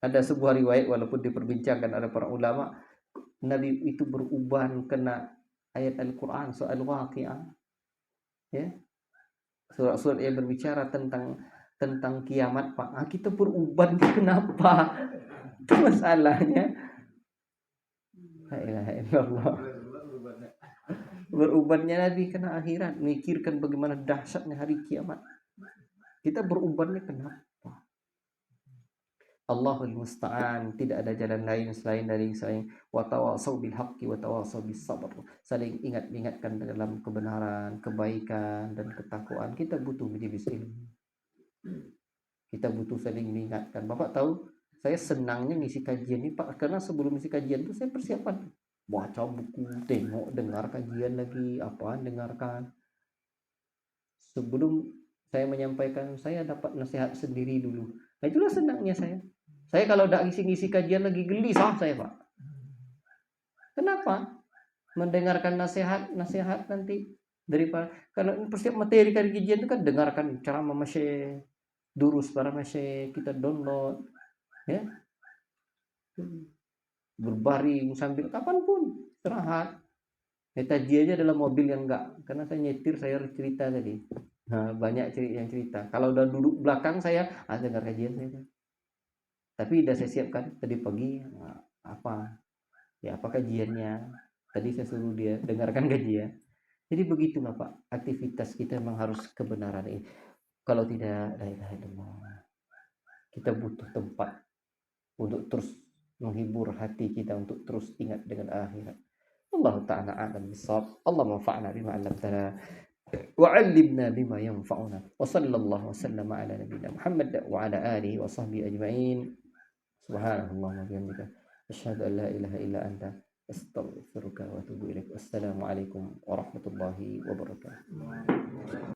Ada sebuah riwayat walaupun diperbincangkan oleh para ulama, Nabi itu beruban kena ayat Al-Quran soal Waqi'ah, ya, surat-surat yang berbicara tentang kiamat, Pak. Kita beruban kenapa? Itu masalahnya. La ilaha illallah. Berubannya Nabi kena akhirat, mikirkan bagaimana dahsyatnya hari kiamat. Kita berubannya kenapa? Allahul musta'an, tidak ada jalan lain selain wa tawasau bil haqqi wa tawasau bis sabr. Saling ingatkan dalam kebenaran, kebaikan dan ketakwaan. Kita butuh majelis ilmu. Kita butuh saling mengingatkan. Bapak tahu, saya senangnya ngisi kajian ini, Pak, karena sebelum ngisi kajian itu saya persiapan baca buku, tengok, dengar kajian lagi, dengarkan. Sebelum saya menyampaikan, saya dapat nasihat sendiri dulu. Nah, itulah senangnya saya. Saya kalau udah ngisi kajian lagi gelisah saya, Pak. Kenapa? Mendengarkan nasihat nanti daripada kalau persiap materi kajian itu kan dengarkan ceramah masih durus para masih kita download, ya. Berbaring sambil kapanpun istirahat. Tadi aja dalam mobil yang enggak, karena saya nyetir, saya cerita tadi. Nah, banyak yang cerita. Kalau udah duduk belakang saya, dengar kajian saya. Tapi udah saya siapkan tadi pagi apa kajiannya. Tadi saya suruh dia dengarkan kajian. Jadi begitulah, Pak. Aktivitas kita memang harus kebenaran ini. Kalau tidak, la ilaha illallah. Kita butuh tempat untuk terus menghibur hati kita, untuk terus ingat dengan akhirat. Allah ta'ala a'lam bissawab. Allah manfa'na bima 'allamtana wa 'allimna bima yanfa'una. Wa sallallahu wasallama ala nabiyyina Muhammad wa ala alihi wa sahbihi ajma'in. Subhanallah wa bihamdika asyhadu an la ilaha illa anta astaghfiruka wa atubu ilaik. Wassalamu alaikum warahmatullahi wabarakatuh.